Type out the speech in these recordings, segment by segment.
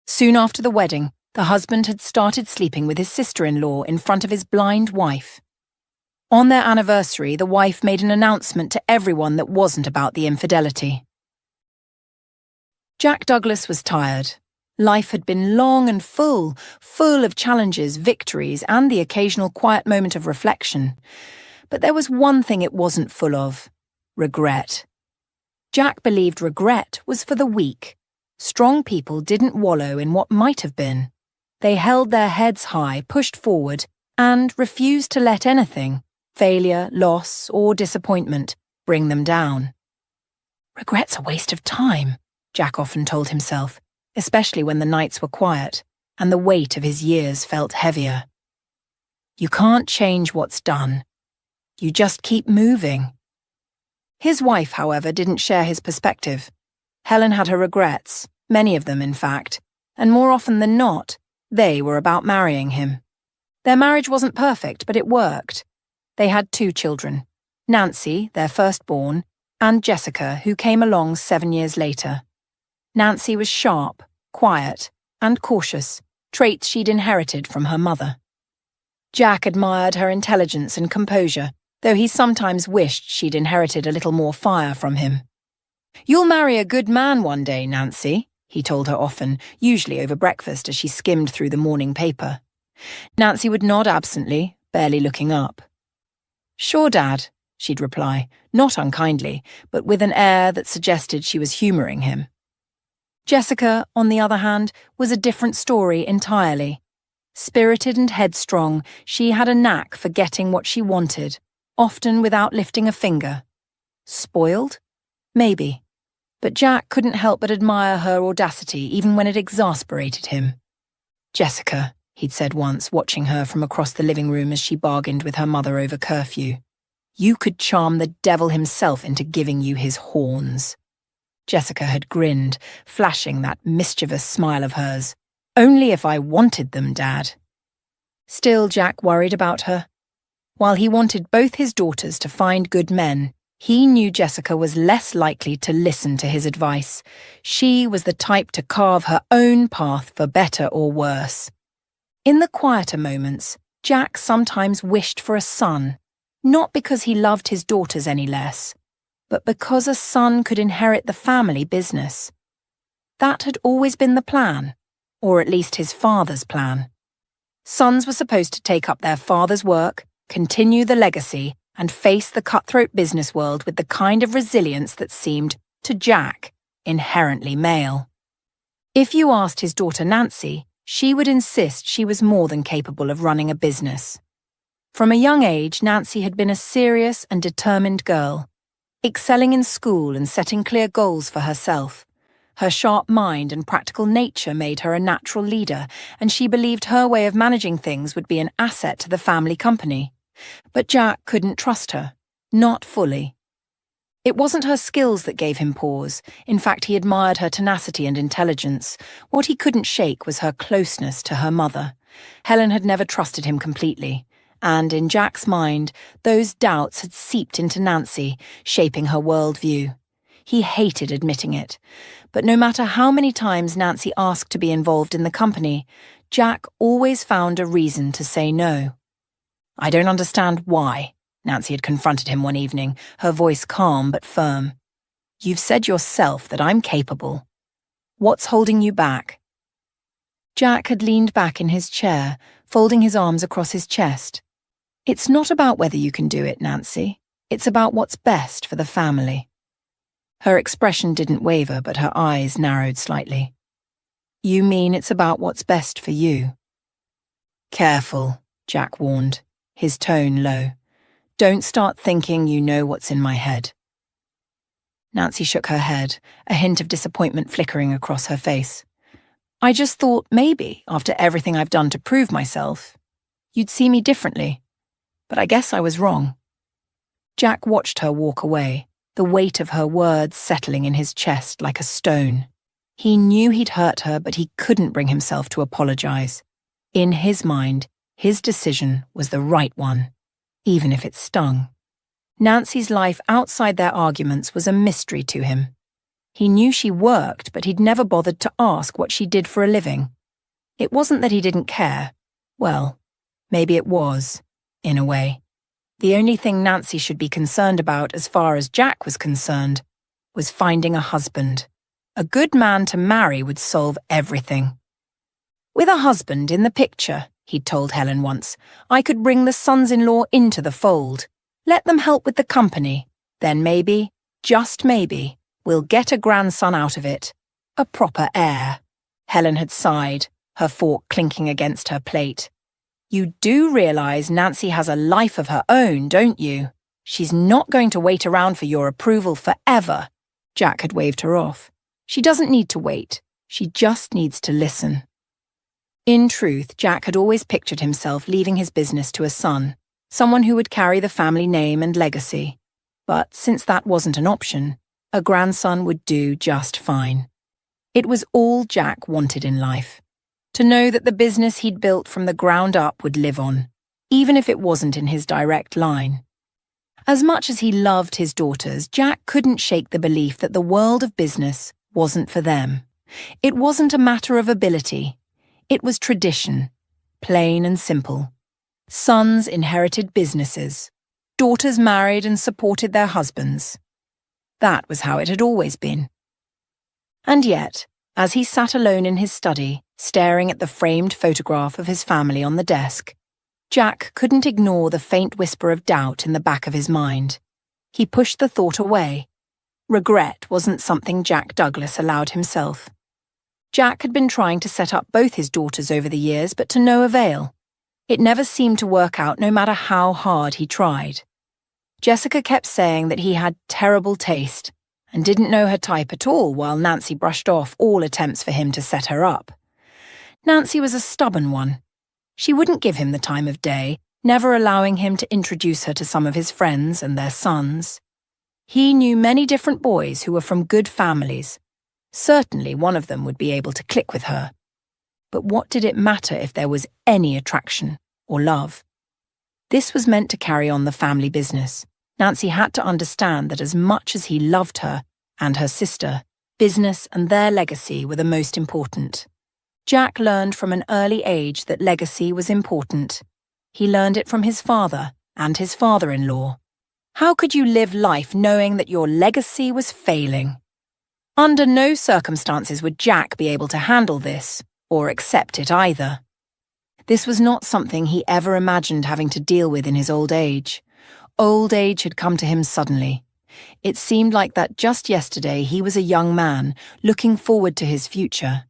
Soon after the wedding, the husband had started sleeping with his sister-in-law in front of his blind wife. On their anniversary, the wife made an announcement to everyone that wasn't about the infidelity. Jack Douglas was tired. Life had been long and full of challenges, victories, and the occasional quiet moment of reflection. But there was one thing it wasn't full of: regret. Jack believed regret was for the weak. Strong people didn't wallow in what might have been. They held their heads high, pushed forward, and refused to let anything, failure, loss, or disappointment, bring them down. Regret's a waste of time, Jack often told himself, especially when the nights were quiet and the weight of his years felt heavier. You can't change what's done. You just keep moving. His wife, however, didn't share his perspective. Helen had her regrets, many of them in fact, and more often than not, they were about marrying him. Their marriage wasn't perfect, but it worked. They had 2 children, Nancy, their firstborn, and Jessica, who came along 7 years later. Nancy was sharp, quiet, and cautious, traits she'd inherited from her mother. Jack admired her intelligence and composure, though he sometimes wished she'd inherited a little more fire from him. "You'll marry a good man one day, Nancy," he told her often, usually over breakfast as she skimmed through the morning paper. Nancy would nod absently, barely looking up. "Sure, Dad," she'd reply, not unkindly, but with an air that suggested she was humouring him. Jessica, on the other hand, was a different story entirely. Spirited and headstrong, she had a knack for getting what she wanted, often without lifting a finger. Spoiled? Maybe. But Jack couldn't help but admire her audacity even when it exasperated him. "Jessica," he'd said once, watching her from across the living room as she bargained with her mother over curfew, "you could charm the devil himself into giving you his horns." Jessica had grinned, flashing that mischievous smile of hers. "Only if I wanted them, Dad." Still, Jack worried about her. While he wanted both his daughters to find good men, he knew Jessica was less likely to listen to his advice. She was the type to carve her own path for better or worse. In the quieter moments, Jack sometimes wished for a son, not because he loved his daughters any less, but because a son could inherit the family business. That had always been the plan, or at least his father's plan. Sons were supposed to take up their father's work, continue the legacy, and face the cutthroat business world with the kind of resilience that seemed, to Jack, inherently male. If you asked his daughter Nancy, she would insist she was more than capable of running a business. From a young age, Nancy had been a serious and determined girl, excelling in school and setting clear goals for herself. Her sharp mind and practical nature made her a natural leader, and she believed her way of managing things would be an asset to the family company. But Jack couldn't trust her, not fully. It wasn't her skills that gave him pause. In fact, he admired her tenacity and intelligence. What he couldn't shake was her closeness to her mother. Helen had never trusted him completely, and in Jack's mind, those doubts had seeped into Nancy, shaping her worldview. He hated admitting it, but no matter how many times Nancy asked to be involved in the company, Jack always found a reason to say no. "I don't understand why," Nancy had confronted him one evening, her voice calm but firm. "You've said yourself that I'm capable. What's holding you back?" Jack had leaned back in his chair, folding his arms across his chest. "It's not about whether you can do it, Nancy. It's about what's best for the family." Her expression didn't waver, but her eyes narrowed slightly. "You mean it's about what's best for you?" "Careful," Jack warned, his tone low. "Don't start thinking you know what's in my head." Nancy shook her head, a hint of disappointment flickering across her face. "I just thought maybe, after everything I've done to prove myself, you'd see me differently. But I guess I was wrong." Jack watched her walk away, the weight of her words settling in his chest like a stone. He knew he'd hurt her, but he couldn't bring himself to apologize. In his mind, his decision was the right one, even if it stung. Nancy's life outside their arguments was a mystery to him. He knew she worked, but he'd never bothered to ask what she did for a living. It wasn't that he didn't care. Well, maybe it was, in a way. The only thing Nancy should be concerned about, as far as Jack was concerned, was finding a husband. A good man to marry would solve everything. With a husband in the picture, he'd told Helen once, I could bring the sons-in-law into the fold. Let them help with the company. Then maybe, just maybe, we'll get a grandson out of it. A proper heir. Helen had sighed, her fork clinking against her plate. You do realise Nancy has a life of her own, don't you? She's not going to wait around for your approval forever. Jack had waved her off. She doesn't need to wait. She just needs to listen. In truth, Jack had always pictured himself leaving his business to a son, someone who would carry the family name and legacy. But since that wasn't an option, a grandson would do just fine. It was all Jack wanted in life. To know that the business he'd built from the ground up would live on, even if it wasn't in his direct line. As much as he loved his daughters, Jack couldn't shake the belief that the world of business wasn't for them. It wasn't a matter of ability. It was tradition, plain and simple. Sons inherited businesses. Daughters married and supported their husbands. That was how it had always been. And yet, as he sat alone in his study, staring at the framed photograph of his family on the desk, Jack couldn't ignore the faint whisper of doubt in the back of his mind. He pushed the thought away. Regret wasn't something Jack Douglas allowed himself. Jack had been trying to set up both his daughters over the years, but to no avail. It never seemed to work out, no matter how hard he tried. Jessica kept saying that he had terrible taste and didn't know her type at all, while Nancy brushed off all attempts for him to set her up. Nancy was a stubborn one. She wouldn't give him the time of day, never allowing him to introduce her to some of his friends and their sons. He knew many different boys who were from good families. Certainly one of them would be able to click with her. But what did it matter if there was any attraction or love? This was meant to carry on the family business. Nancy had to understand that as much as he loved her and her sister, business and their legacy were the most important. Jack learned from an early age that legacy was important. He learned it from his father and his father-in-law. How could you live life knowing that your legacy was failing? Under no circumstances would Jack be able to handle this, or accept it either. This was not something he ever imagined having to deal with in his old age. Old age had come to him suddenly. It seemed like that just yesterday he was a young man, looking forward to his future.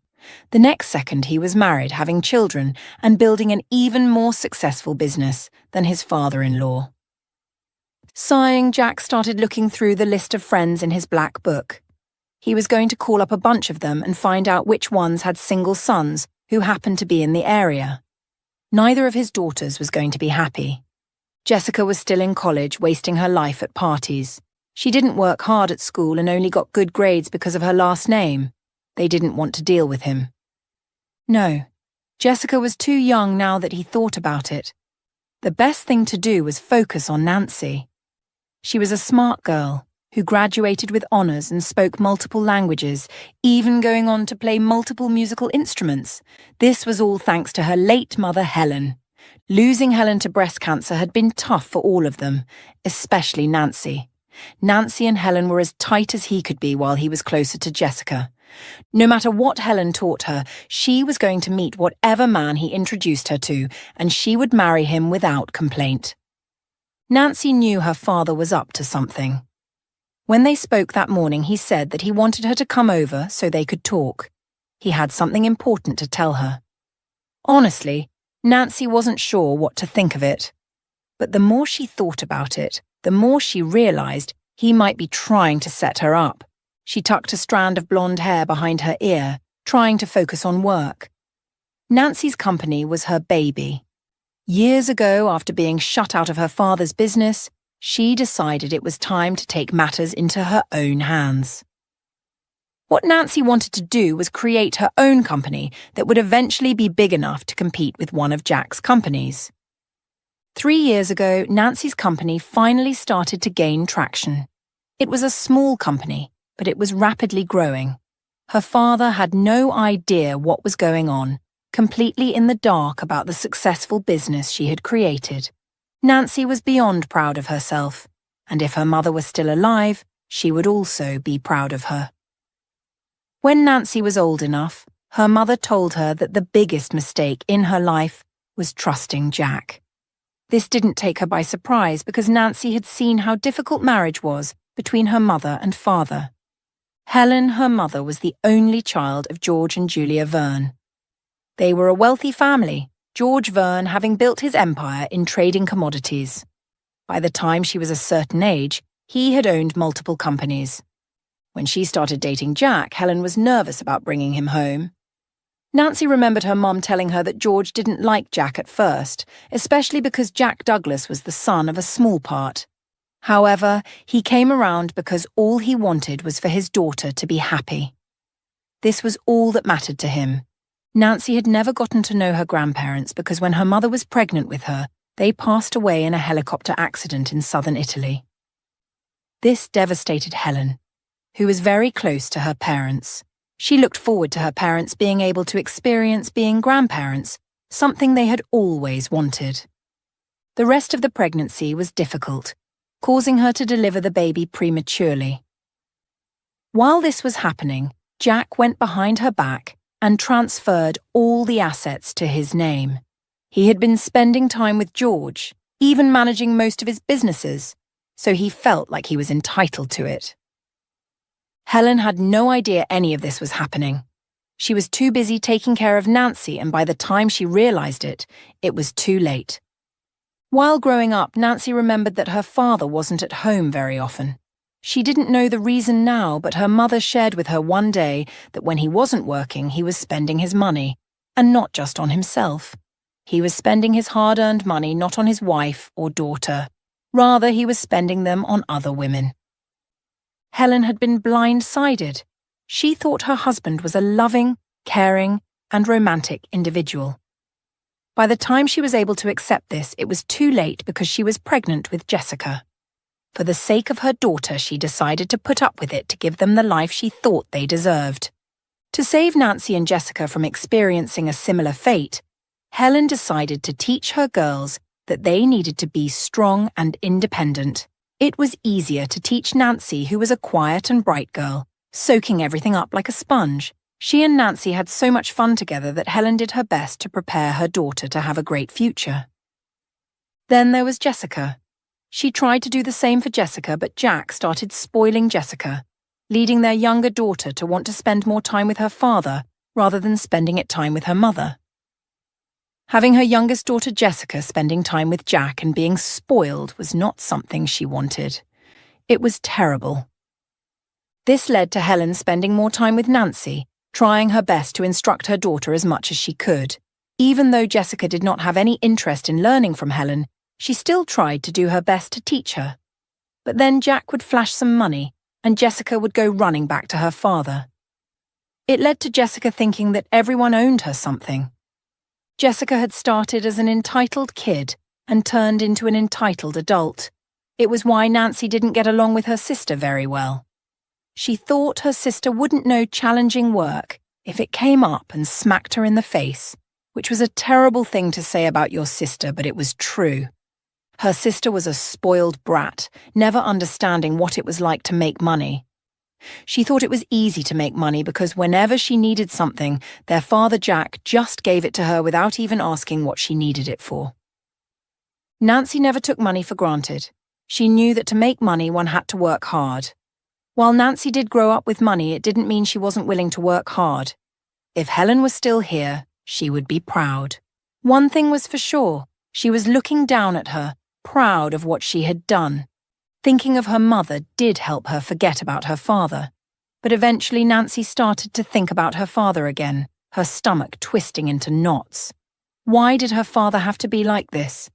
The next second he was married, having children, and building an even more successful business than his father-in-law. Sighing, Jack started looking through the list of friends in his black book. He was going to call up a bunch of them and find out which ones had single sons who happened to be in the area. Neither of his daughters was going to be happy. Jessica was still in college, wasting her life at parties. She didn't work hard at school and only got good grades because of her last name. They didn't want to deal with him. No, Jessica was too young now that he thought about it. The best thing to do was focus on Nancy. She was a smart girl who graduated with honours and spoke multiple languages, even going on to play multiple musical instruments. This was all thanks to her late mother, Helen. Losing Helen to breast cancer had been tough for all of them, especially Nancy. Nancy and Helen were as tight as he could be while he was closer to Jessica. No matter what Helen taught her, she was going to meet whatever man he introduced her to, and she would marry him without complaint. Nancy knew her father was up to something. When they spoke that morning, he said that he wanted her to come over so they could talk. He had something important to tell her. Honestly, Nancy wasn't sure what to think of it. But the more she thought about it, the more she realised he might be trying to set her up. She tucked a strand of blonde hair behind her ear, trying to focus on work. Nancy's company was her baby. Years ago, after being shut out of her father's business, she decided it was time to take matters into her own hands. What Nancy wanted to do was create her own company that would eventually be big enough to compete with one of Jack's companies. 3 years ago, Nancy's company finally started to gain traction. It was a small company, but it was rapidly growing. Her father had no idea what was going on, completely in the dark about the successful business she had created. Nancy was beyond proud of herself, and if her mother was still alive, she would also be proud of her. When Nancy was old enough, her mother told her that the biggest mistake in her life was trusting Jack. This didn't take her by surprise because Nancy had seen how difficult marriage was between her mother and father. Helen, her mother, was the only child of George and Julia Verne. They were a wealthy family, George Verne having built his empire in trading commodities. By the time she was a certain age, he had owned multiple companies. When she started dating Jack, Helen was nervous about bringing him home. Nancy remembered her mom telling her that George didn't like Jack at first, especially because Jack Douglas was the son of a small part. However, he came around because all he wanted was for his daughter to be happy. This was all that mattered to him. Nancy had never gotten to know her grandparents because when her mother was pregnant with her, they passed away in a helicopter accident in southern Italy. This devastated Helen, who was very close to her parents. She looked forward to her parents being able to experience being grandparents, something they had always wanted. The rest of the pregnancy was difficult, causing her to deliver the baby prematurely. While this was happening, Jack went behind her back and transferred all the assets to his name. He had been spending time with George, even managing most of his businesses, so he felt like he was entitled to it. Helen had no idea any of this was happening. She was too busy taking care of Nancy, and by the time she realized it, it was too late. While growing up, Nancy remembered that her father wasn't at home very often. She didn't know the reason now, but her mother shared with her one day that when he wasn't working, he was spending his money, and not just on himself. He was spending his hard-earned money not on his wife or daughter. Rather, he was spending them on other women. Helen had been blindsided. She thought her husband was a loving, caring, and romantic individual. By the time she was able to accept this, it was too late because she was pregnant with Jessica. For the sake of her daughter, she decided to put up with it to give them the life she thought they deserved. To save Nancy and Jessica from experiencing a similar fate, Helen decided to teach her girls that they needed to be strong and independent. It was easier to teach Nancy, who was a quiet and bright girl, soaking everything up like a sponge. She and Nancy had so much fun together that Helen did her best to prepare her daughter to have a great future. Then there was Jessica. She tried to do the same for Jessica, but Jack started spoiling Jessica, leading their younger daughter to want to spend more time with her father rather than spending time with her mother. Having her youngest daughter Jessica spending time with Jack and being spoiled was not something she wanted. It was terrible. This led to Helen spending more time with Nancy, trying her best to instruct her daughter as much as she could. Even though Jessica did not have any interest in learning from Helen, she still tried to do her best to teach her. But then Jack would flash some money, and Jessica would go running back to her father. It led to Jessica thinking that everyone owed her something. Jessica had started as an entitled kid and turned into an entitled adult. It was why Nancy didn't get along with her sister very well. She thought her sister wouldn't know challenging work if it came up and smacked her in the face, which was a terrible thing to say about your sister, but it was true. Her sister was a spoiled brat, never understanding what it was like to make money. She thought it was easy to make money because whenever she needed something, their father Jack just gave it to her without even asking what she needed it for. Nancy never took money for granted. She knew that to make money one had to work hard. While Nancy did grow up with money, it didn't mean she wasn't willing to work hard. If Helen was still here, she would be proud. One thing was for sure, she was looking down at her, proud of what she had done. Thinking of her mother did help her forget about her father. But eventually Nancy started to think about her father again, her stomach twisting into knots. Why did her father have to be like this?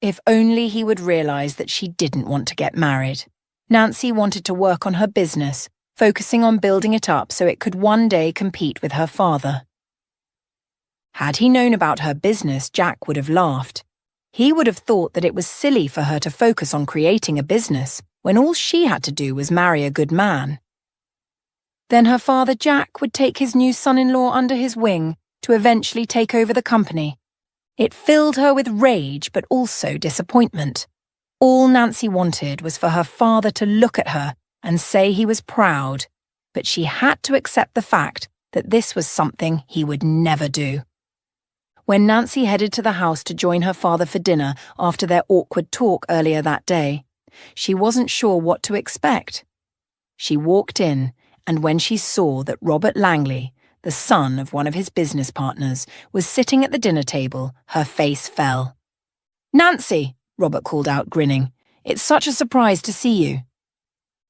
If only he would realize that she didn't want to get married. Nancy wanted to work on her business, focusing on building it up so it could one day compete with her father. Had he known about her business, Jack would have laughed. He would have thought that it was silly for her to focus on creating a business when all she had to do was marry a good man. Then her father Jack would take his new son-in-law under his wing to eventually take over the company. It filled her with rage but also disappointment. All Nancy wanted was for her father to look at her and say he was proud, but she had to accept the fact that this was something he would never do. When Nancy headed to the house to join her father for dinner after their awkward talk earlier that day, she wasn't sure what to expect. She walked in, and when she saw that Robert Langley, the son of one of his business partners, was sitting at the dinner table, her face fell. "Nancy," Robert called out, grinning. "It's such a surprise to see you."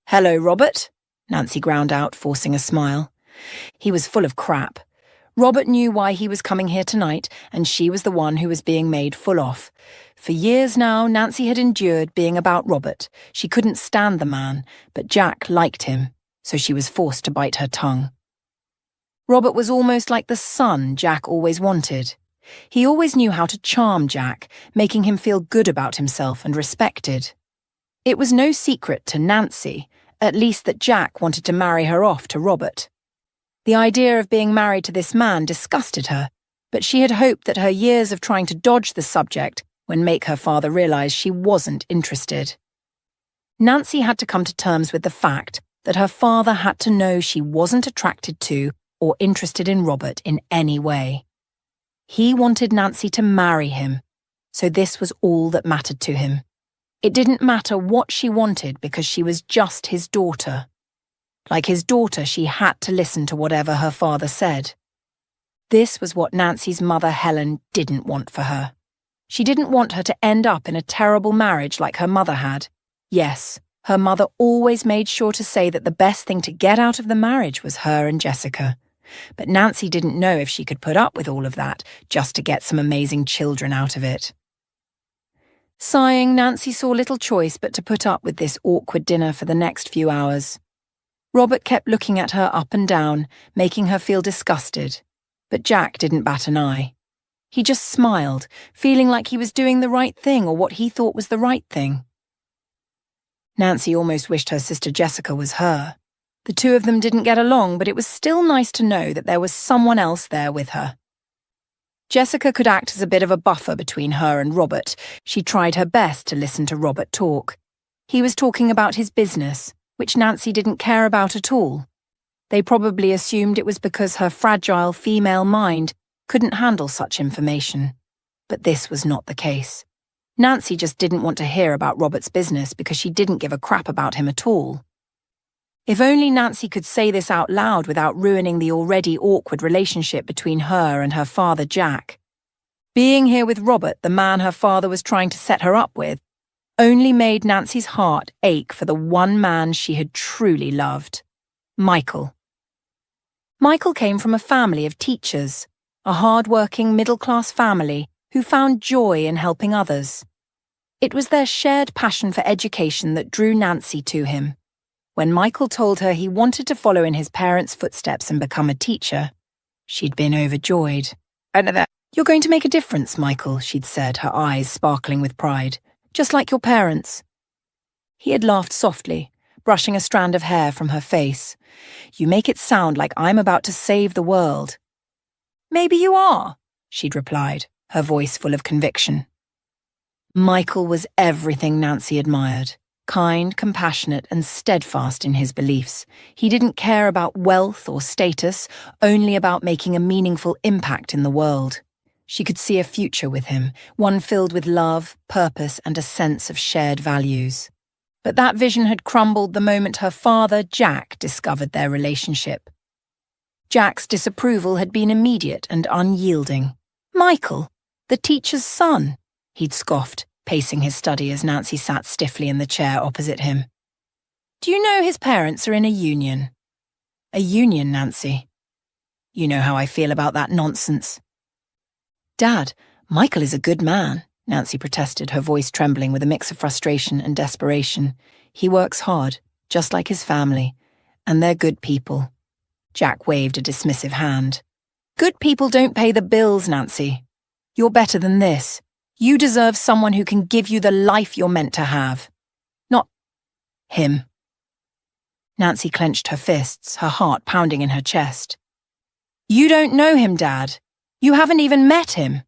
"Hello, Robert," Nancy ground out, forcing a smile. He was full of crap. Robert knew why he was coming here tonight, and she was the one who was being made full off. For years now, Nancy had endured being about Robert. She couldn't stand the man, but Jack liked him, so she was forced to bite her tongue. Robert was almost like the son Jack always wanted. He always knew how to charm Jack, making him feel good about himself and respected. It was no secret to Nancy, at least, that Jack wanted to marry her off to Robert. The idea of being married to this man disgusted her, but she had hoped that her years of trying to dodge the subject would make her father realize she wasn't interested. Nancy had to come to terms with the fact that her father had to know she wasn't attracted to or interested in Robert in any way. He wanted Nancy to marry him, so this was all that mattered to him. It didn't matter what she wanted because she was just his daughter. Like his daughter, she had to listen to whatever her father said. This was what Nancy's mother Helen didn't want for her. She didn't want her to end up in a terrible marriage like her mother had. Yes, her mother always made sure to say that the best thing to get out of the marriage was her and Jessica. But Nancy didn't know if she could put up with all of that just to get some amazing children out of it. Sighing, Nancy saw little choice but to put up with this awkward dinner for the next few hours. Robert kept looking at her up and down, making her feel disgusted, but Jack didn't bat an eye. He just smiled, feeling like he was doing the right thing or what he thought was the right thing. Nancy almost wished her sister Jessica was her. The two of them didn't get along, but it was still nice to know that there was someone else there with her. Jessica could act as a bit of a buffer between her and Robert. She tried her best to listen to Robert talk. He was talking about his business, which Nancy didn't care about at all. They probably assumed it was because her fragile female mind couldn't handle such information. But this was not the case. Nancy just didn't want to hear about Robert's business because she didn't give a crap about him at all. If only Nancy could say this out loud without ruining the already awkward relationship between her and her father Jack. Being here with Robert, the man her father was trying to set her up with, only made Nancy's heart ache for the one man she had truly loved, Michael. Michael came from a family of teachers, a hard-working middle-class family who found joy in helping others. It was their shared passion for education that drew Nancy to him. When Michael told her he wanted to follow in his parents' footsteps and become a teacher, she'd been overjoyed. "You're going to make a difference, Michael," she'd said, her eyes sparkling with pride. "Just like your parents." He had laughed softly, brushing a strand of hair from her face. "You make it sound like I'm about to save the world." "Maybe you are," she'd replied, her voice full of conviction. Michael was everything Nancy admired. Kind, compassionate, and steadfast in his beliefs. He didn't care about wealth or status, only about making a meaningful impact in the world. She could see a future with him, one filled with love, purpose, and a sense of shared values. But that vision had crumbled the moment her father, Jack, discovered their relationship. Jack's disapproval had been immediate and unyielding. "Michael, the teacher's son," he'd scoffed, pacing his study as Nancy sat stiffly in the chair opposite him. "Do you know his parents are in a union?" "A union, Nancy?" "You know how I feel about that nonsense." "Dad, Michael is a good man," Nancy protested, her voice trembling with a mix of frustration and desperation. "He works hard, just like his family, and they're good people." Jack waved a dismissive hand. "Good people don't pay the bills, Nancy. You're better than this. You deserve someone who can give you the life you're meant to have. Not him." Nancy clenched her fists, her heart pounding in her chest. You don't know him, Dad. You haven't even met him.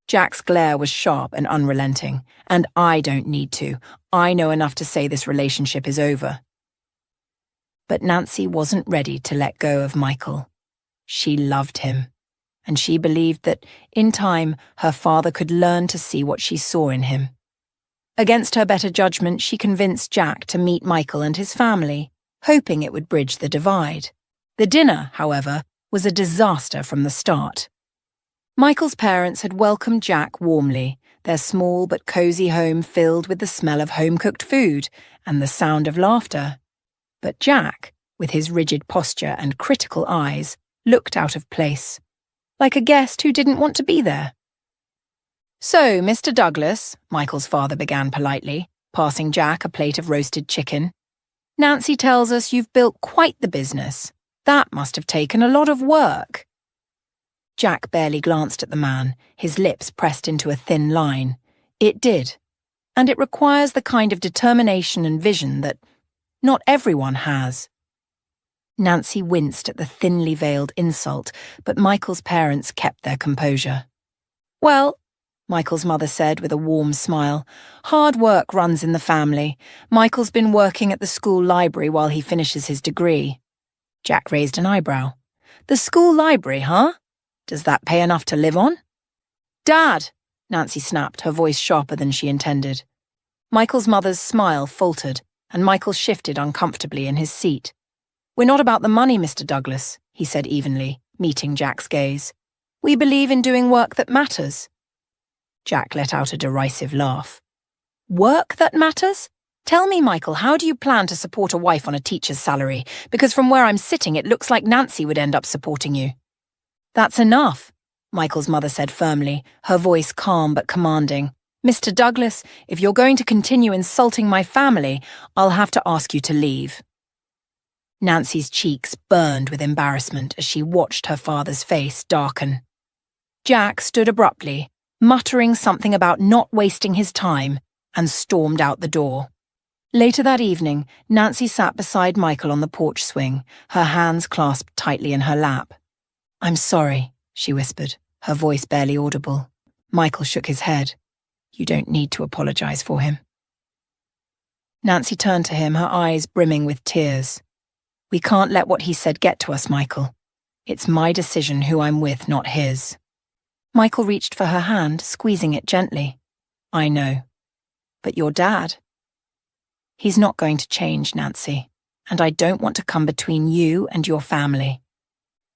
Jack's glare was sharp and unrelenting, and I don't need to. I know enough to say this relationship is over. But Nancy wasn't ready to let go of Michael. She loved him, and she believed that, in time, her father could learn to see what she saw in him. Against her better judgment, she convinced Jack to meet Michael and his family, hoping it would bridge the divide. The dinner, however, was a disaster from the start. Michael's parents had welcomed Jack warmly, their small but cosy home filled with the smell of home-cooked food and the sound of laughter. But Jack, with his rigid posture and critical eyes, looked out of place, like a guest who didn't want to be there. So, Mr. Douglas, Michael's father began politely, passing Jack a plate of roasted chicken, Nancy tells us you've built quite the business. That must have taken a lot of work. Jack barely glanced at the man, his lips pressed into a thin line. It did, and it requires the kind of determination and vision that not everyone has. Nancy winced at the thinly veiled insult, but Michael's parents kept their composure. Well, Michael's mother said with a warm smile, hard work runs in the family. Michael's been working at the school library while he finishes his degree. Jack raised an eyebrow. The school library, huh? Does that pay enough to live on? Dad, Nancy snapped, her voice sharper than she intended. Michael's mother's smile faltered, and Michael shifted uncomfortably in his seat. We're not about the money, Mr. Douglas, he said evenly, meeting Jack's gaze. We believe in doing work that matters. Jack let out a derisive laugh. Work that matters? Tell me, Michael, how do you plan to support a wife on a teacher's salary? Because from where I'm sitting, it looks like Nancy would end up supporting you. That's enough, Michael's mother said firmly, her voice calm but commanding. Mr. Douglas, if you're going to continue insulting my family, I'll have to ask you to leave. Nancy's cheeks burned with embarrassment as she watched her father's face darken. Jack stood abruptly, muttering something about not wasting his time, and stormed out the door. Later that evening, Nancy sat beside Michael on the porch swing, her hands clasped tightly in her lap. I'm sorry, she whispered, her voice barely audible. Michael shook his head. You don't need to apologize for him. Nancy turned to him, her eyes brimming with tears. We can't let what he said get to us, Michael. It's my decision who I'm with, not his. Michael reached for her hand, squeezing it gently. I know. But your dad? He's not going to change, Nancy, and I don't want to come between you and your family.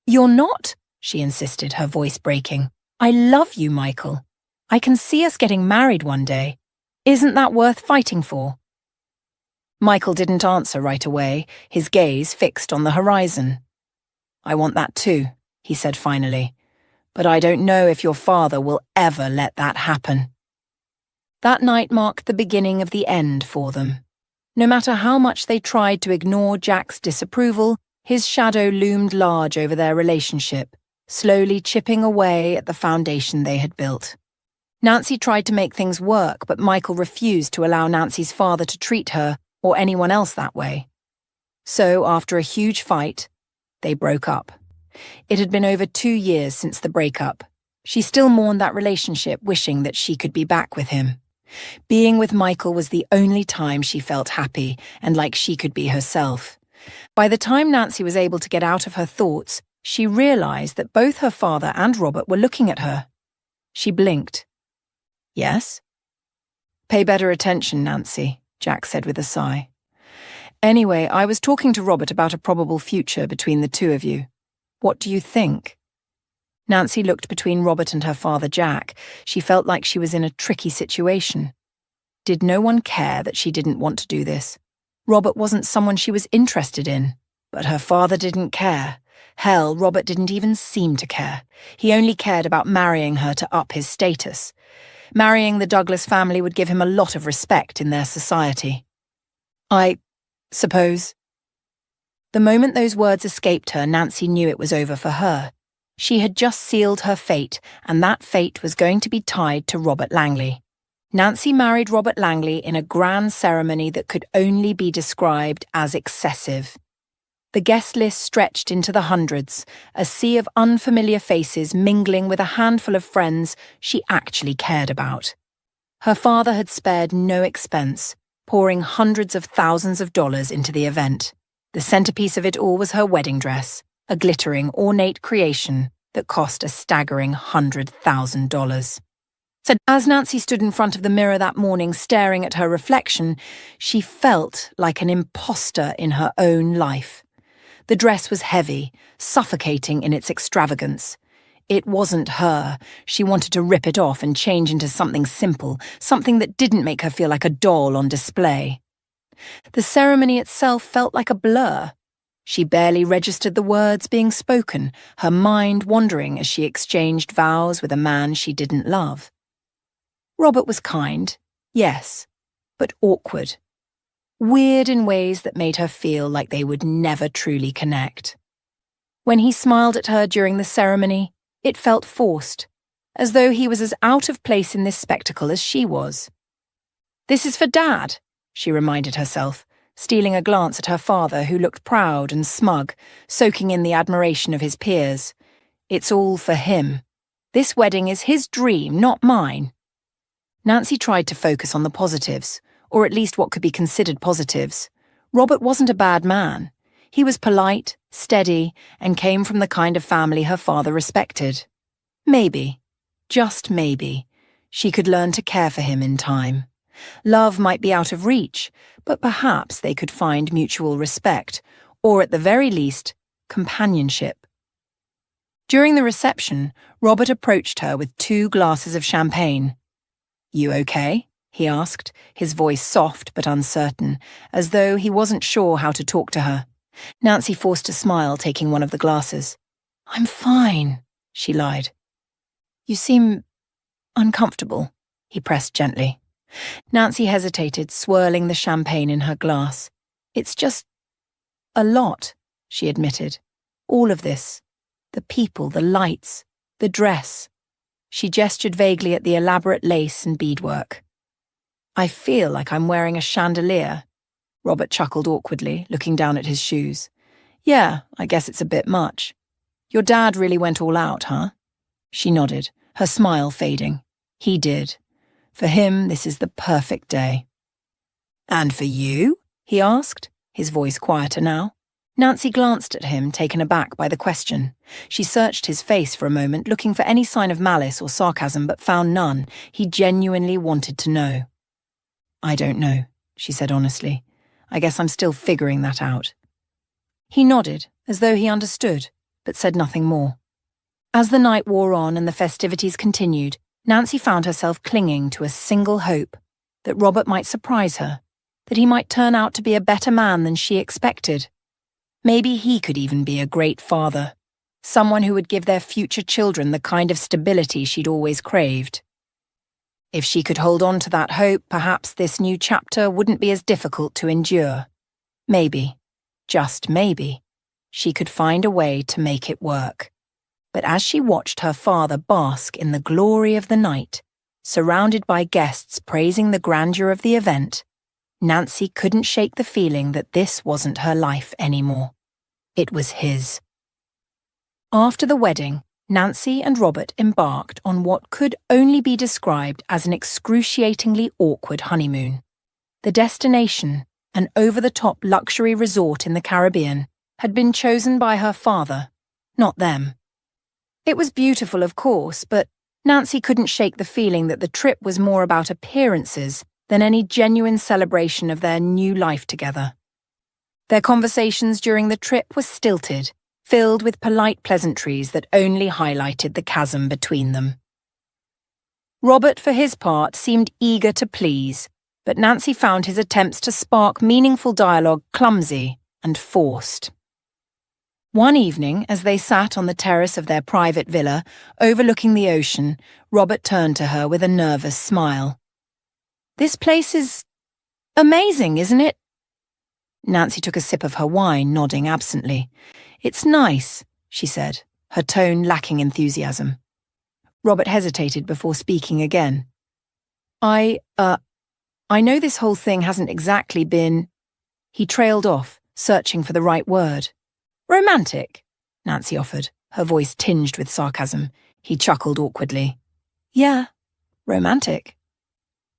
You're not, she insisted, her voice breaking. I love you, Michael. I can see us getting married one day. Isn't that worth fighting for? Michael didn't answer right away, his gaze fixed on the horizon. I want that too, he said finally. But I don't know if your father will ever let that happen. That night marked the beginning of the end for them. No matter how much they tried to ignore Jack's disapproval, his shadow loomed large over their relationship, slowly chipping away at the foundation they had built. Nancy tried to make things work, but Michael refused to allow Nancy's father to treat her or anyone else that way. So, after a huge fight, they broke up. It had been over 2 years since the breakup. She still mourned that relationship, wishing that she could be back with him. Being with Michael was the only time she felt happy and like she could be herself. By the time Nancy was able to get out of her thoughts, she realized that both her father and Robert were looking at her. She blinked. Yes? Pay better attention, Nancy, Jack said with a sigh. Anyway, I was talking to Robert about a probable future between the two of you. What do you think? Nancy looked between Robert and her father Jack. She felt like she was in a tricky situation. Did no one care that she didn't want to do this? Robert wasn't someone she was interested in, but her father didn't care. Hell, Robert didn't even seem to care. He only cared about marrying her to up his status. Marrying the Douglas family would give him a lot of respect in their society. I suppose. The moment those words escaped her, Nancy knew it was over for her. She had just sealed her fate, and that fate was going to be tied to Robert Langley. Nancy married Robert Langley in a grand ceremony that could only be described as excessive. The guest list stretched into the hundreds, a sea of unfamiliar faces mingling with a handful of friends she actually cared about. Her father had spared no expense, pouring hundreds of thousands of dollars into the event. The centerpiece of it all was her wedding dress, a glittering, ornate creation that cost a staggering $100,000. So as Nancy stood in front of the mirror that morning staring at her reflection, she felt like an imposter in her own life. The dress was heavy, suffocating in its extravagance. It wasn't her. She wanted to rip it off and change into something simple, something that didn't make her feel like a doll on display. The ceremony itself felt like a blur. She barely registered the words being spoken, her mind wandering as she exchanged vows with a man she didn't love. Robert was kind, yes, but awkward. Weird in ways that made her feel like they would never truly connect. When he smiled at her during the ceremony, it felt forced, as though he was as out of place in this spectacle as she was. "This is for Dad," she reminded herself, stealing a glance at her father who looked proud and smug, soaking in the admiration of his peers. "It's all for him. This wedding is his dream, not mine." Nancy tried to focus on the positives, or at least what could be considered positives. Robert wasn't a bad man. He was polite, steady, and came from the kind of family her father respected. Maybe, just maybe, she could learn to care for him in time. Love might be out of reach, but perhaps they could find mutual respect, or at the very least, companionship. During the reception, Robert approached her with 2 glasses of champagne. "You okay?" he asked, his voice soft but uncertain, as though he wasn't sure how to talk to her. Nancy forced a smile, taking one of the glasses. "I'm fine," she lied. "You seem uncomfortable," he pressed gently. Nancy hesitated, swirling the champagne in her glass. "It's just a lot," she admitted. "All of this. The people, the lights, the dress." She gestured vaguely at the elaborate lace and beadwork. "I feel like I'm wearing a chandelier." Robert chuckled awkwardly, looking down at his shoes. "Yeah, I guess it's a bit much. Your dad really went all out, huh?" She nodded, her smile fading. He did. For him, this is the perfect day. "And for you?" he asked, his voice quieter now. Nancy glanced at him, taken aback by the question. She searched his face for a moment, looking for any sign of malice or sarcasm, but found none. He genuinely wanted to know. "I don't know," she said honestly. "I guess I'm still figuring that out." He nodded, as though he understood, but said nothing more. As the night wore on and the festivities continued, Nancy found herself clinging to a single hope, that Robert might surprise her, that he might turn out to be a better man than she expected. Maybe he could even be a great father, someone who would give their future children the kind of stability she'd always craved. If she could hold on to that hope, perhaps this new chapter wouldn't be as difficult to endure. Maybe, just maybe, she could find a way to make it work. But as she watched her father bask in the glory of the night, surrounded by guests praising the grandeur of the event, Nancy couldn't shake the feeling that this wasn't her life anymore. It was his. After the wedding, Nancy and Robert embarked on what could only be described as an excruciatingly awkward honeymoon. The destination, an over-the-top luxury resort in the Caribbean, had been chosen by her father, not them. It was beautiful, of course, but Nancy couldn't shake the feeling that the trip was more about appearances than any genuine celebration of their new life together. Their conversations during the trip were stilted, filled with polite pleasantries that only highlighted the chasm between them. Robert, for his part, seemed eager to please, but Nancy found his attempts to spark meaningful dialogue clumsy and forced. One evening, as they sat on the terrace of their private villa, overlooking the ocean, Robert turned to her with a nervous smile. "This place is amazing, isn't it?" Nancy took a sip of her wine, nodding absently. "It's nice," she said, her tone lacking enthusiasm. Robert hesitated before speaking again. I know this whole thing hasn't exactly been..." He trailed off, searching for the right word. Romantic, Nancy offered, her voice tinged with sarcasm. He chuckled awkwardly. Yeah, romantic.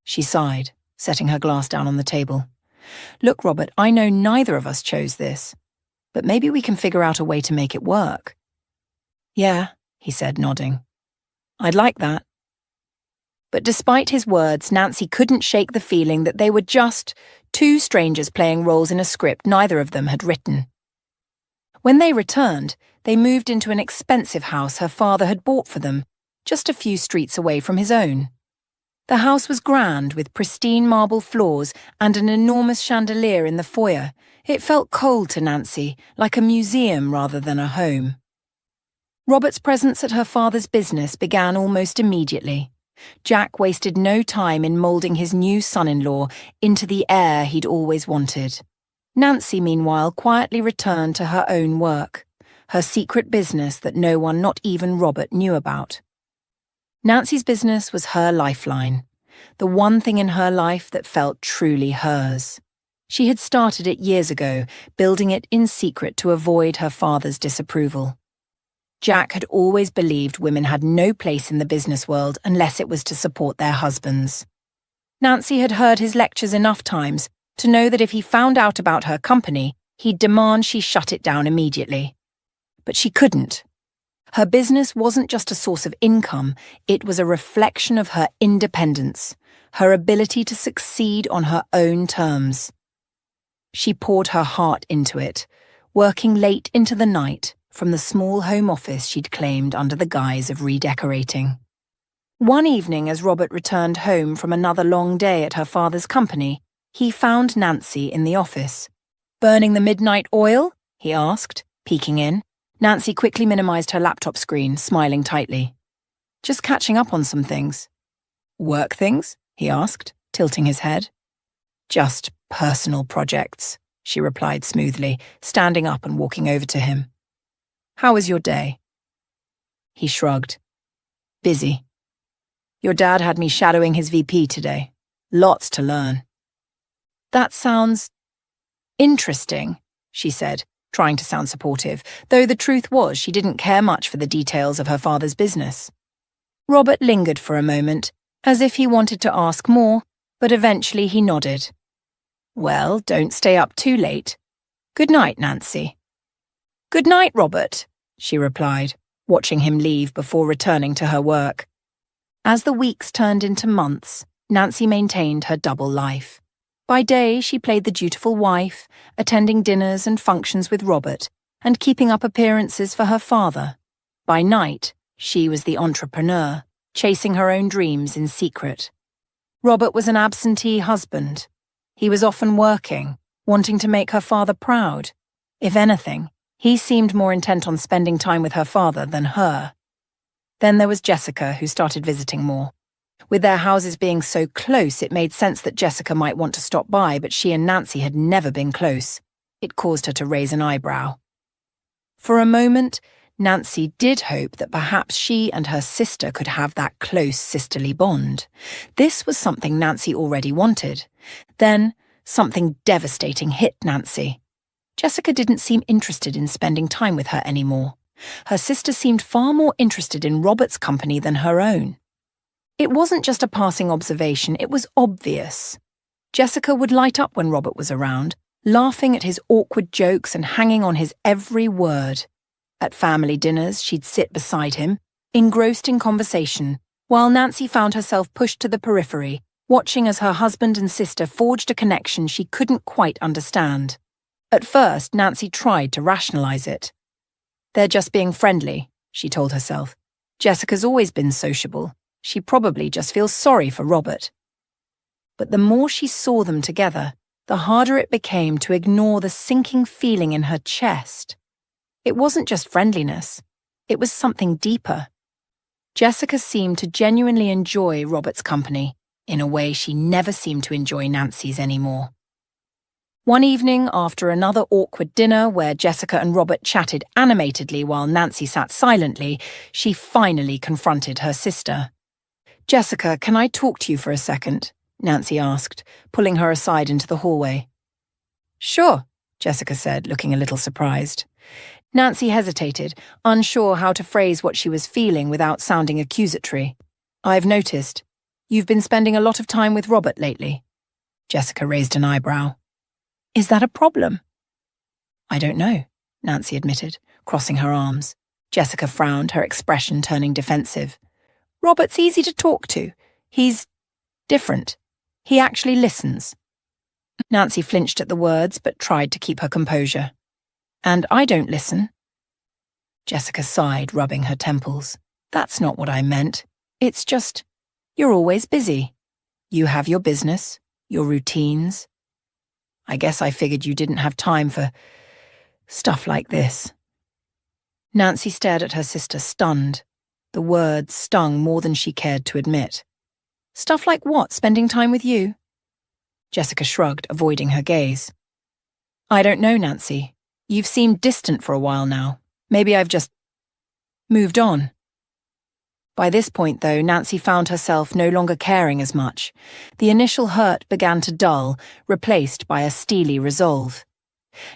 She sighed, setting her glass down on the table. Look, Robert, I know neither of us chose this, but maybe we can figure out a way to make it work. Yeah, he said, nodding. I'd like that. But despite his words, Nancy couldn't shake the feeling that they were just two strangers playing roles in a script neither of them had written. When they returned, they moved into an expensive house her father had bought for them, just a few streets away from his own. The house was grand, with pristine marble floors and an enormous chandelier in the foyer. It felt cold to Nancy, like a museum rather than a home. Robert's presence at her father's business began almost immediately. Jack wasted no time in moulding his new son-in-law into the heir he'd always wanted. Nancy, meanwhile, quietly returned to her own work, her secret business that no one, not even Robert, knew about. Nancy's business was her lifeline, the one thing in her life that felt truly hers. She had started it years ago, building it in secret to avoid her father's disapproval. Jack had always believed women had no place in the business world unless it was to support their husbands. Nancy had heard his lectures enough times to know that if he found out about her company, he'd demand she shut it down immediately. But she couldn't. Her business wasn't just a source of income, it was a reflection of her independence, her ability to succeed on her own terms. She poured her heart into it, working late into the night from the small home office she'd claimed under the guise of redecorating. One evening, as Robert returned home from another long day at her father's company, he found Nancy in the office. "Burning the midnight oil?" he asked, peeking in. Nancy quickly minimized her laptop screen, smiling tightly. "Just catching up on some things." "Work things?" he asked, tilting his head. "Just personal projects," she replied smoothly, standing up and walking over to him. "How was your day?" He shrugged. "Busy. Your dad had me shadowing his VP today. Lots to learn." "That sounds interesting," she said, trying to sound supportive, though the truth was she didn't care much for the details of her father's business. Robert lingered for a moment, as if he wanted to ask more, but eventually he nodded. "Well, don't stay up too late. Good night, Nancy." "Good night, Robert," she replied, watching him leave before returning to her work. As the weeks turned into months, Nancy maintained her double life. By day, she played the dutiful wife, attending dinners and functions with Robert, and keeping up appearances for her father. By night, she was the entrepreneur, chasing her own dreams in secret. Robert was an absentee husband. He was often working, wanting to make her father proud. If anything, he seemed more intent on spending time with her father than her. Then there was Jessica, who started visiting more. With their houses being so close, it made sense that Jessica might want to stop by, but she and Nancy had never been close. It caused her to raise an eyebrow. For a moment, Nancy did hope that perhaps she and her sister could have that close sisterly bond. This was something Nancy already wanted. Then, something devastating hit Nancy. Jessica didn't seem interested in spending time with her anymore. Her sister seemed far more interested in Robert's company than her own. It wasn't just a passing observation, it was obvious. Jessica would light up when Robert was around, laughing at his awkward jokes and hanging on his every word. At family dinners, she'd sit beside him, engrossed in conversation, while Nancy found herself pushed to the periphery, watching as her husband and sister forged a connection she couldn't quite understand. At first, Nancy tried to rationalize it. "They're just being friendly," she told herself. "Jessica's always been sociable. She probably just feels sorry for Robert." But the more she saw them together, the harder it became to ignore the sinking feeling in her chest. It wasn't just friendliness. It was something deeper. Jessica seemed to genuinely enjoy Robert's company, in a way she never seemed to enjoy Nancy's anymore. One evening, after another awkward dinner where Jessica and Robert chatted animatedly while Nancy sat silently, she finally confronted her sister. "Jessica, can I talk to you for a second?" Nancy asked, pulling her aside into the hallway. "Sure," Jessica said, looking a little surprised. Nancy hesitated, unsure how to phrase what she was feeling without sounding accusatory. "I've noticed. You've been spending a lot of time with Robert lately." Jessica raised an eyebrow. "Is that a problem?" "I don't know," Nancy admitted, crossing her arms. Jessica frowned, her expression turning defensive. "Robert's easy to talk to. He's different. He actually listens." Nancy flinched at the words, but tried to keep her composure. "And I don't listen." Jessica sighed, rubbing her temples. "That's not what I meant. It's just, you're always busy. You have your business, your routines. I guess I figured you didn't have time for stuff like this." Nancy stared at her sister, stunned. The words stung more than she cared to admit. "Stuff like what, spending time with you?" Jessica shrugged, avoiding her gaze. "I don't know, Nancy. You've seemed distant for a while now. Maybe I've just moved on." By this point, though, Nancy found herself no longer caring as much. The initial hurt began to dull, replaced by a steely resolve.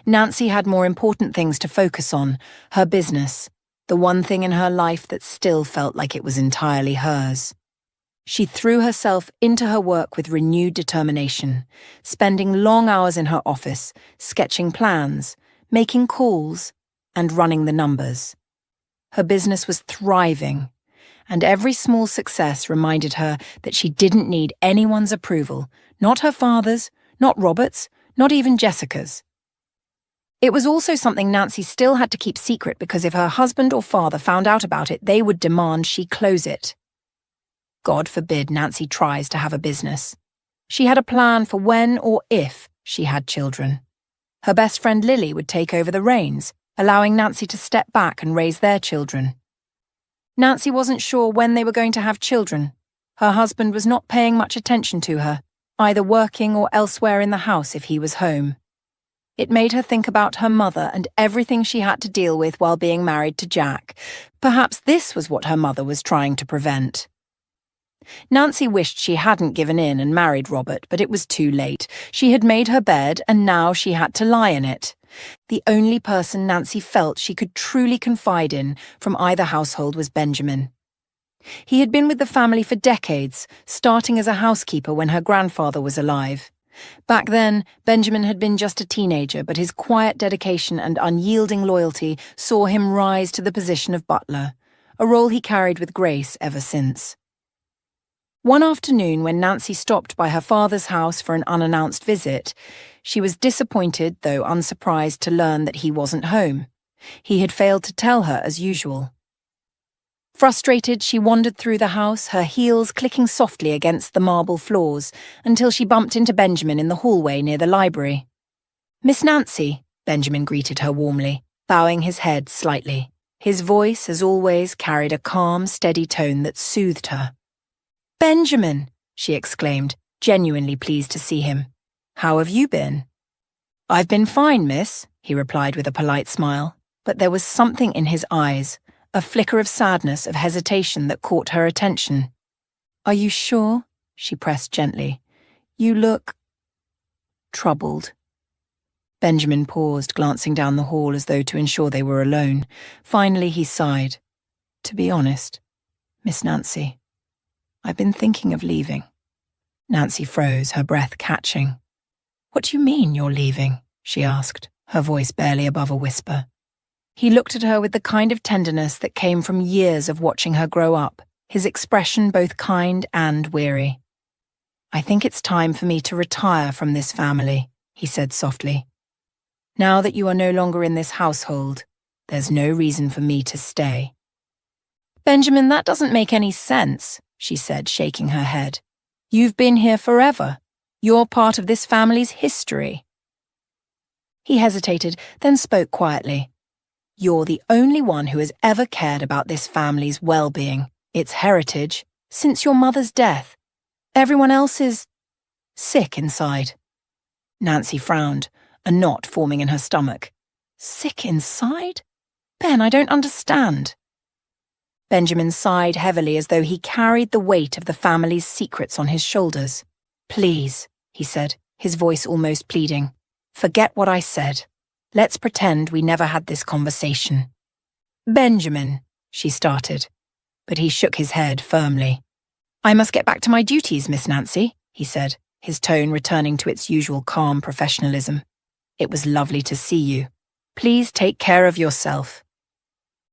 Nancy had more important things to focus on, her business, the one thing in her life that still felt like it was entirely hers. She threw herself into her work with renewed determination, spending long hours in her office, sketching plans, making calls, and running the numbers. Her business was thriving, and every small success reminded her that she didn't need anyone's approval, not her father's, not Robert's, not even Jessica's. It was also something Nancy still had to keep secret because if her husband or father found out about it, they would demand she close it. God forbid Nancy tries to have a business. She had a plan for when or if she had children. Her best friend Lily would take over the reins, allowing Nancy to step back and raise their children. Nancy wasn't sure when they were going to have children. Her husband was not paying much attention to her, either working or elsewhere in the house if he was home. It made her think about her mother and everything she had to deal with while being married to Jack. Perhaps this was what her mother was trying to prevent. Nancy wished she hadn't given in and married Robert, but it was too late. She had made her bed, and now she had to lie in it. The only person Nancy felt she could truly confide in from either household was Benjamin. He had been with the family for decades, starting as a housekeeper when her grandfather was alive. Back then, Benjamin had been just a teenager, but his quiet dedication and unyielding loyalty saw him rise to the position of butler, a role he carried with grace ever since. One afternoon, when Nancy stopped by her father's house for an unannounced visit, she was disappointed, though unsurprised, to learn that he wasn't home. He had failed to tell her as usual. Frustrated, she wandered through the house, her heels clicking softly against the marble floors, until she bumped into Benjamin in the hallway near the library. "Miss Nancy," Benjamin greeted her warmly, bowing his head slightly. His voice, as always, carried a calm, steady tone that soothed her. "Benjamin!" she exclaimed, genuinely pleased to see him. "How have you been?" "I've been fine, miss," he replied with a polite smile, but there was something in his eyes, a flicker of sadness, of hesitation that caught her attention. "Are you sure?" she pressed gently. "You look troubled." Benjamin paused, glancing down the hall as though to ensure they were alone. Finally he sighed. "To be honest, Miss Nancy, I've been thinking of leaving." Nancy froze, her breath catching. "What do you mean you're leaving?" she asked, her voice barely above a whisper. He looked at her with the kind of tenderness that came from years of watching her grow up, his expression both kind and weary. "I think it's time for me to retire from this family," he said softly. "Now that you are no longer in this household, there's no reason for me to stay." "Benjamin, that doesn't make any sense," she said, shaking her head. "You've been here forever. You're part of this family's history." He hesitated, then spoke quietly. "You're the only one who has ever cared about this family's well-being, its heritage, since your mother's death. Everyone else is sick inside." Nancy frowned, a knot forming in her stomach. "Sick inside? Ben, I don't understand." Benjamin sighed heavily as though he carried the weight of the family's secrets on his shoulders. "Please," he said, his voice almost pleading, "forget what I said. Let's pretend we never had this conversation. Benjamin, she started, but he shook his head firmly. I must get back to my duties, Miss Nancy, he said, his tone returning to its usual calm professionalism. It was lovely to see you. Please take care of yourself.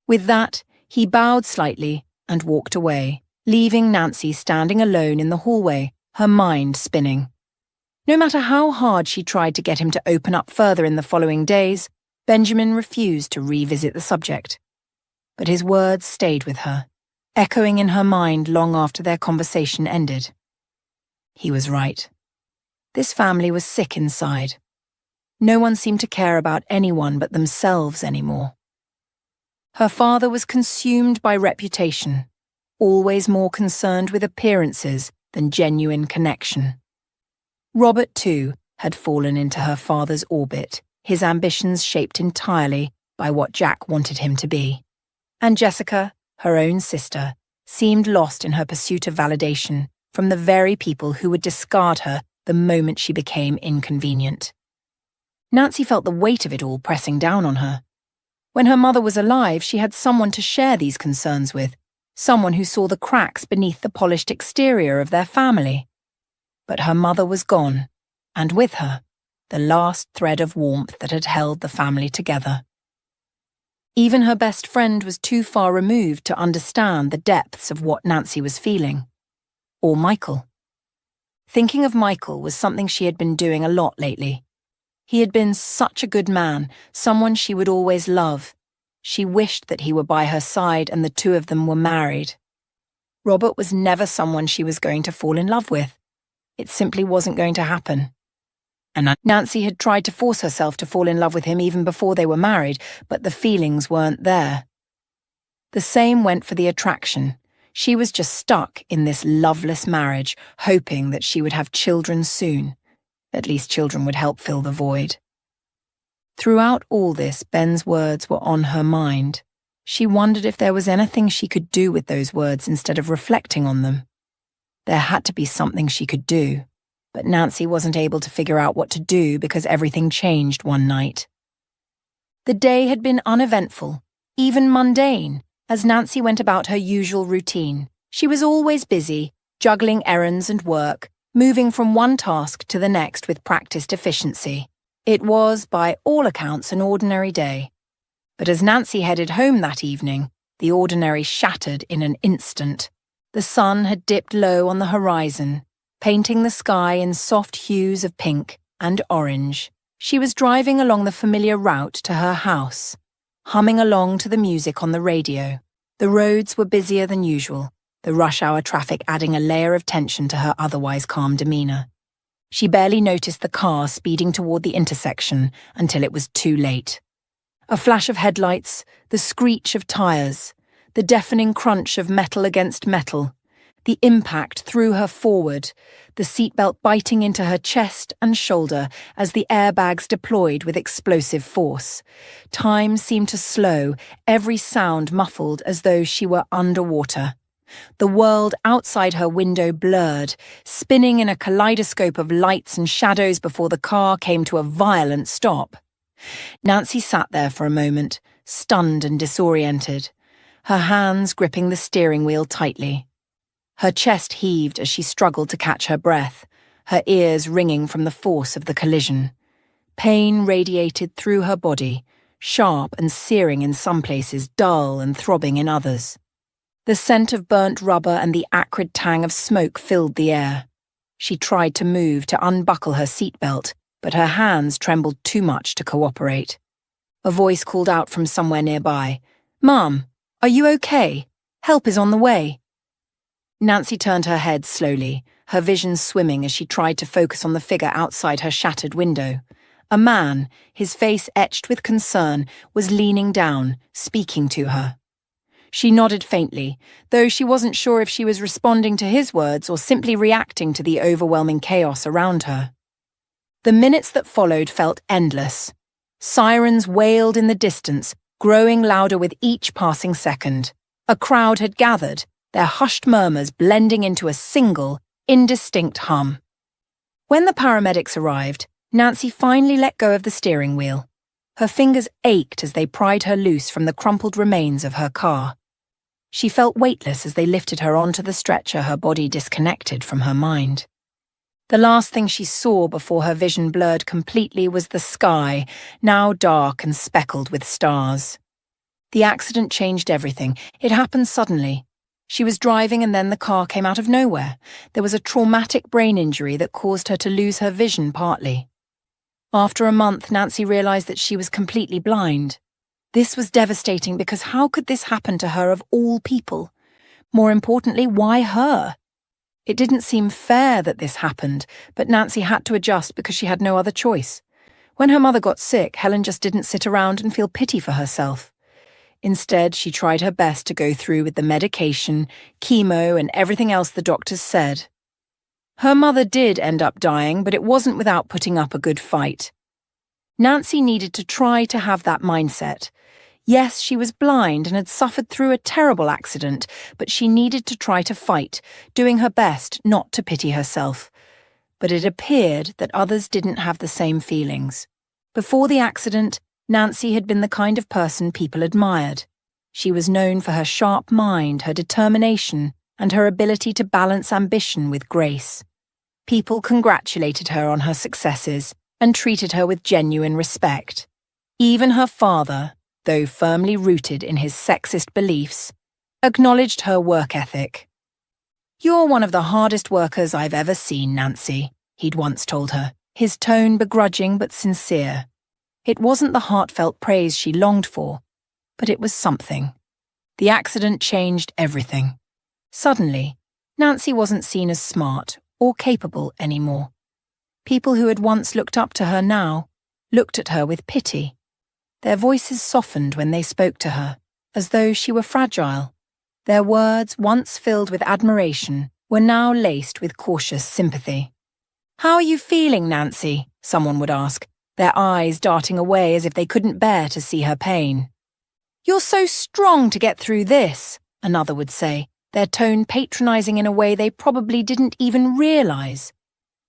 With that, he bowed slightly and walked away, leaving Nancy standing alone in the hallway, her mind spinning. No matter how hard she tried to get him to open up further in the following days, Benjamin refused to revisit the subject. But his words stayed with her, echoing in her mind long after their conversation ended. He was right. This family was sick inside. No one seemed to care about anyone but themselves anymore. Her father was consumed by reputation, always more concerned with appearances than genuine connection. Robert, too, had fallen into her father's orbit, his ambitions shaped entirely by what Jack wanted him to be. And Jessica, her own sister, seemed lost in her pursuit of validation from the very people who would discard her the moment she became inconvenient. Nancy felt the weight of it all pressing down on her. When her mother was alive, she had someone to share these concerns with, someone who saw the cracks beneath the polished exterior of their family. But her mother was gone, and with her, the last thread of warmth that had held the family together. Even her best friend was too far removed to understand the depths of what Nancy was feeling. Or Michael. Thinking of Michael was something she had been doing a lot lately. He had been such a good man, someone she would always love. She wished that he were by her side and the two of them were married. Robert was never someone she was going to fall in love with. It simply wasn't going to happen. And Nancy had tried to force herself to fall in love with him even before they were married, but the feelings weren't there. The same went for the attraction. She was just stuck in this loveless marriage, hoping that she would have children soon. At least children would help fill the void. Throughout all this, Ben's words were on her mind. She wondered if there was anything she could do with those words instead of reflecting on them. There had to be something she could do, but Nancy wasn't able to figure out what to do because everything changed one night. The day had been uneventful, even mundane, as Nancy went about her usual routine. She was always busy, juggling errands and work, moving from one task to the next with practiced efficiency. It was, by all accounts, an ordinary day. But as Nancy headed home that evening, the ordinary shattered in an instant. The sun had dipped low on the horizon, painting the sky in soft hues of pink and orange. She was driving along the familiar route to her house, humming along to the music on the radio. The roads were busier than usual, the rush-hour traffic adding a layer of tension to her otherwise calm demeanour. She barely noticed the car speeding toward the intersection until it was too late. A flash of headlights, the screech of tyres, the deafening crunch of metal against metal, the impact threw her forward, the seatbelt biting into her chest and shoulder as the airbags deployed with explosive force. Time seemed to slow, every sound muffled as though she were underwater. The world outside her window blurred, spinning in a kaleidoscope of lights and shadows before the car came to a violent stop. Nancy sat there for a moment, stunned and disoriented, her hands gripping the steering wheel tightly. Her chest heaved as she struggled to catch her breath, her ears ringing from the force of the collision. Pain radiated through her body, sharp and searing in some places, dull and throbbing in others. The scent of burnt rubber and the acrid tang of smoke filled the air. She tried to move to unbuckle her seatbelt, but her hands trembled too much to cooperate. A voice called out from somewhere nearby, "Mum, are you okay? Help is on the way." Nancy turned her head slowly, her vision swimming as she tried to focus on the figure outside her shattered window. A man, his face etched with concern, was leaning down, speaking to her. She nodded faintly, though she wasn't sure if she was responding to his words or simply reacting to the overwhelming chaos around her. The minutes that followed felt endless. Sirens wailed in the distance, growing louder with each passing second. A crowd had gathered, their hushed murmurs blending into a single, indistinct hum. When the paramedics arrived, Nancy finally let go of the steering wheel. Her fingers ached as they pried her loose from the crumpled remains of her car. She felt weightless as they lifted her onto the stretcher, her body disconnected from her mind. The last thing she saw before her vision blurred completely was the sky, now dark and speckled with stars. The accident changed everything. It happened suddenly. She was driving and then the car came out of nowhere. There was a traumatic brain injury that caused her to lose her vision partly. After a month, Nancy realized that she was completely blind. This was devastating because how could this happen to her of all people? More importantly, why her? It didn't seem fair that this happened, but Nancy had to adjust because she had no other choice. When her mother got sick, Helen just didn't sit around and feel pity for herself. Instead, she tried her best to go through with the medication, chemo, and everything else the doctors said. Her mother did end up dying, but it wasn't without putting up a good fight. Nancy needed to try to have that mindset. Yes, she was blind and had suffered through a terrible accident, but she needed to try to fight, doing her best not to pity herself. But it appeared that others didn't have the same feelings. Before the accident, Nancy had been the kind of person people admired. She was known for her sharp mind, her determination, and her ability to balance ambition with grace. People congratulated her on her successes and treated her with genuine respect. Even her father, though firmly rooted in his sexist beliefs, acknowledged her work ethic. "You're one of the hardest workers I've ever seen, Nancy," he'd once told her, his tone begrudging but sincere. It wasn't the heartfelt praise she longed for, but it was something. The accident changed everything. Suddenly, Nancy wasn't seen as smart or capable anymore. People who had once looked up to her now looked at her with pity. Their voices softened when they spoke to her, as though she were fragile. Their words, once filled with admiration, were now laced with cautious sympathy. "How are you feeling, Nancy?" someone would ask, their eyes darting away as if they couldn't bear to see her pain. "You're so strong to get through this," another would say, their tone patronizing in a way they probably didn't even realize.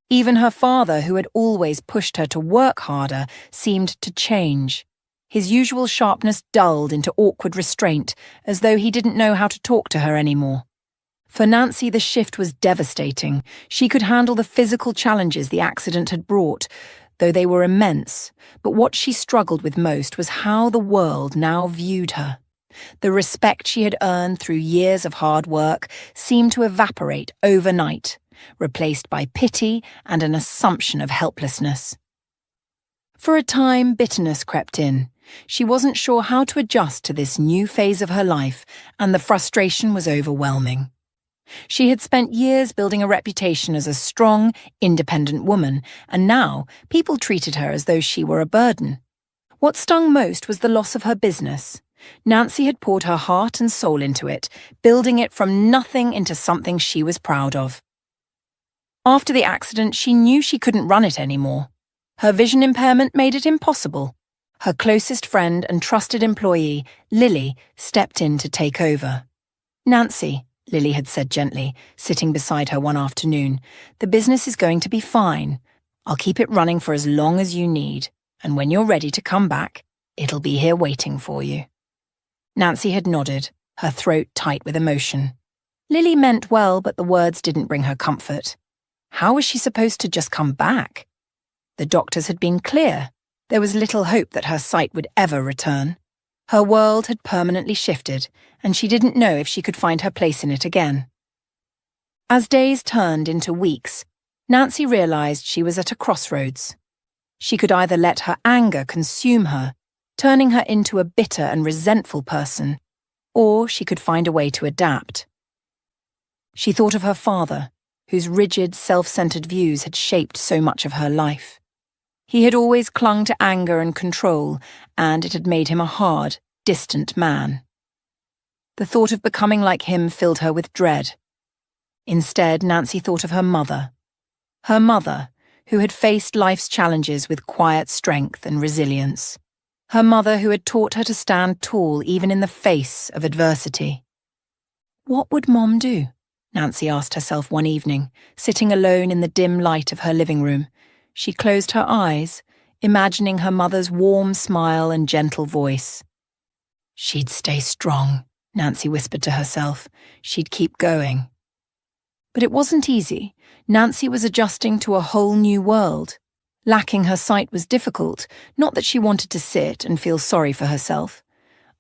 Even her father, who had always pushed her to work harder, seemed to change. His usual sharpness dulled into awkward restraint, as though he didn't know how to talk to her anymore. For Nancy, the shift was devastating. She could handle the physical challenges the accident had brought, though they were immense, but what she struggled with most was how the world now viewed her. The respect she had earned through years of hard work seemed to evaporate overnight, replaced by pity and an assumption of helplessness. For a time, bitterness crept in. She wasn't sure how to adjust to this new phase of her life, and the frustration was overwhelming. She had spent years building a reputation as a strong, independent woman, and now people treated her as though she were a burden. What stung most was the loss of her business. Nancy had poured her heart and soul into it, building it from nothing into something she was proud of. After the accident, she knew she couldn't run it anymore. Her vision impairment made it impossible. Her closest friend and trusted employee, Lily, stepped in to take over. "Nancy," Lily had said gently, sitting beside her one afternoon, "the business is going to be fine. I'll keep it running for as long as you need, and when you're ready to come back, it'll be here waiting for you." Nancy had nodded, her throat tight with emotion. Lily meant well, but the words didn't bring her comfort. How was she supposed to just come back? The doctors had been clear. There was little hope that her sight would ever return. Her world had permanently shifted, and she didn't know if she could find her place in it again. As days turned into weeks, Nancy realized she was at a crossroads. She could either let her anger consume her, turning her into a bitter and resentful person, or she could find a way to adapt. She thought of her father, whose rigid, self-centered views had shaped so much of her life. He had always clung to anger and control, and it had made him a hard, distant man. The thought of becoming like him filled her with dread. Instead, Nancy thought of her mother. Her mother, who had faced life's challenges with quiet strength and resilience. Her mother who had taught her to stand tall even in the face of adversity. What would Mom do? Nancy asked herself one evening, sitting alone in the dim light of her living room. She closed her eyes, imagining her mother's warm smile and gentle voice. She'd stay strong, Nancy whispered to herself. She'd keep going. But it wasn't easy. Nancy was adjusting to a whole new world. Lacking her sight was difficult, not that she wanted to sit and feel sorry for herself.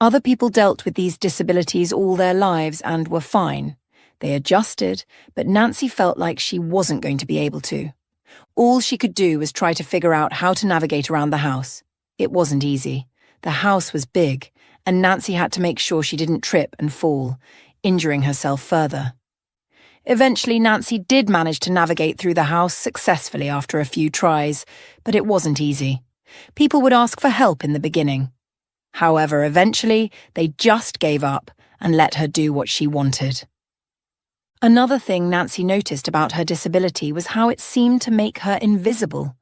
Other people dealt with these disabilities all their lives and were fine. They adjusted, but Nancy felt like she wasn't going to be able to. All she could do was try to figure out how to navigate around the house. It wasn't easy. The house was big, and Nancy had to make sure she didn't trip and fall, injuring herself further. Eventually, Nancy did manage to navigate through the house successfully after a few tries, but it wasn't easy. People would ask for help in the beginning. However, eventually, they just gave up and let her do what she wanted. Another thing Nancy noticed about her disability was how it seemed to make her invisible.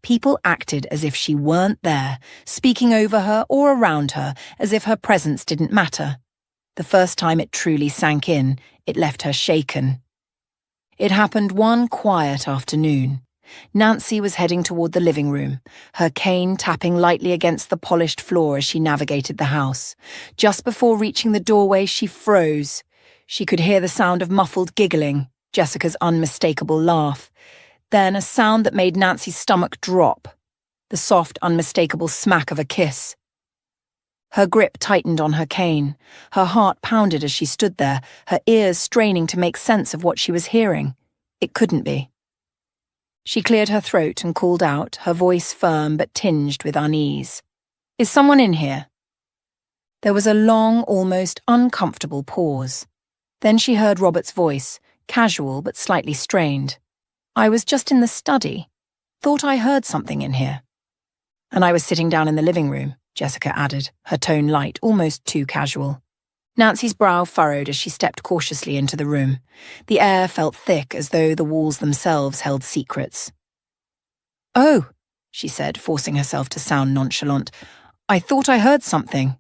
People acted as if she weren't there, speaking over her or around her as if her presence didn't matter. The first time it truly sank in, it left her shaken. It happened one quiet afternoon. Nancy was heading toward the living room, her cane tapping lightly against the polished floor as she navigated the house. Just before reaching the doorway, she froze. She could hear the sound of muffled giggling, Jessica's unmistakable laugh. Then a sound that made Nancy's stomach drop, the soft, unmistakable smack of a kiss. Her grip tightened on her cane. Her heart pounded as she stood there, her ears straining to make sense of what she was hearing. It couldn't be. She cleared her throat and called out, her voice firm but tinged with unease. "Is someone in here?" There was a long, almost uncomfortable pause. Then she heard Robert's voice, casual but slightly strained. "I was just in the study. Thought I heard something in here." "And I was sitting down in the living room," Jessica added, her tone light, almost too casual. Nancy's brow furrowed as she stepped cautiously into the room. The air felt thick, as though the walls themselves held secrets. "Oh," she said, forcing herself to sound nonchalant. "I thought I heard something."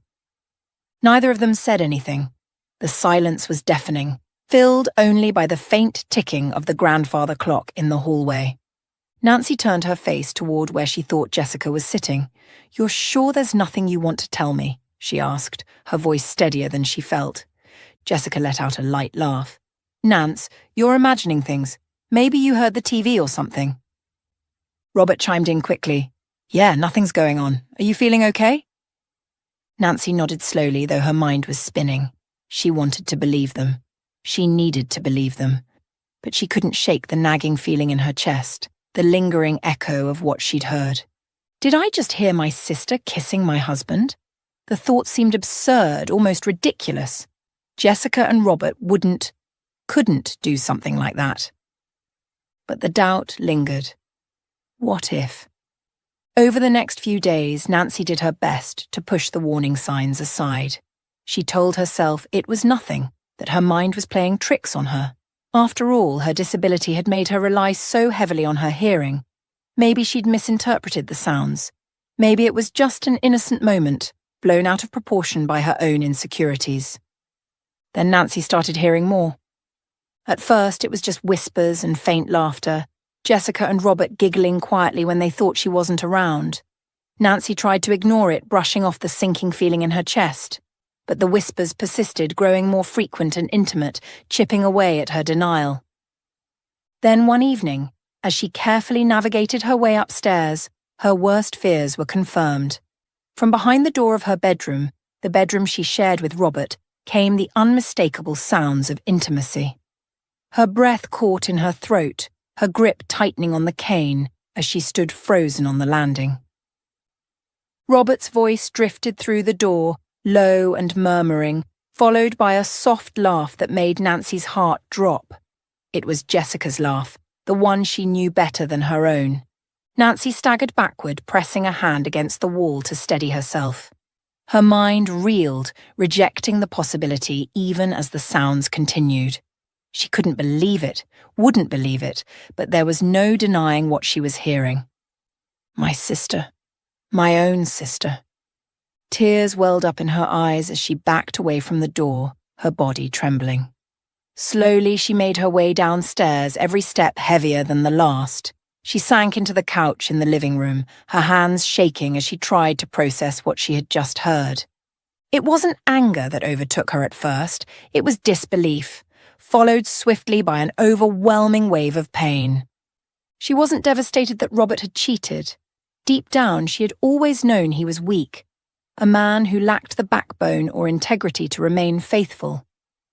Neither of them said anything. The silence was deafening, filled only by the faint ticking of the grandfather clock in the hallway. Nancy turned her face toward where she thought Jessica was sitting. "You're sure there's nothing you want to tell me?" she asked, her voice steadier than she felt. Jessica let out a light laugh. "Nance, you're imagining things. Maybe you heard the TV or something." Robert chimed in quickly. "Yeah, nothing's going on. Are you feeling okay?" Nancy nodded slowly, though her mind was spinning. She wanted to believe them. She needed to believe them. But she couldn't shake the nagging feeling in her chest, the lingering echo of what she'd heard. Did I just hear my sister kissing my husband? The thought seemed absurd, almost ridiculous. Jessica and Robert couldn't do something like that. But the doubt lingered. What if? Over the next few days, Nancy did her best to push the warning signs aside. She told herself it was nothing, that her mind was playing tricks on her. After all, her disability had made her rely so heavily on her hearing. Maybe she'd misinterpreted the sounds. Maybe it was just an innocent moment, blown out of proportion by her own insecurities. Then Nancy started hearing more. At first, it was just whispers and faint laughter, Jessica and Robert giggling quietly when they thought she wasn't around. Nancy tried to ignore it, brushing off the sinking feeling in her chest. But the whispers persisted, growing more frequent and intimate, chipping away at her denial. Then one evening, as she carefully navigated her way upstairs, her worst fears were confirmed. From behind the door of her bedroom, the bedroom she shared with Robert, came the unmistakable sounds of intimacy. Her breath caught in her throat, her grip tightening on the cane as she stood frozen on the landing. Robert's voice drifted through the door, low and murmuring, followed by a soft laugh that made Nancy's heart drop. It was Jessica's laugh, the one she knew better than her own. Nancy staggered backward, pressing a hand against the wall to steady herself. Her mind reeled, rejecting the possibility even as the sounds continued. She couldn't believe it, wouldn't believe it, but there was no denying what she was hearing. My sister. My own sister. Tears welled up in her eyes as she backed away from the door, her body trembling. Slowly she made her way downstairs, every step heavier than the last. She sank into the couch in the living room, her hands shaking as she tried to process what she had just heard. It wasn't anger that overtook her at first, it was disbelief, followed swiftly by an overwhelming wave of pain. She wasn't devastated that Robert had cheated. Deep down, she had always known he was weak, a man who lacked the backbone or integrity to remain faithful.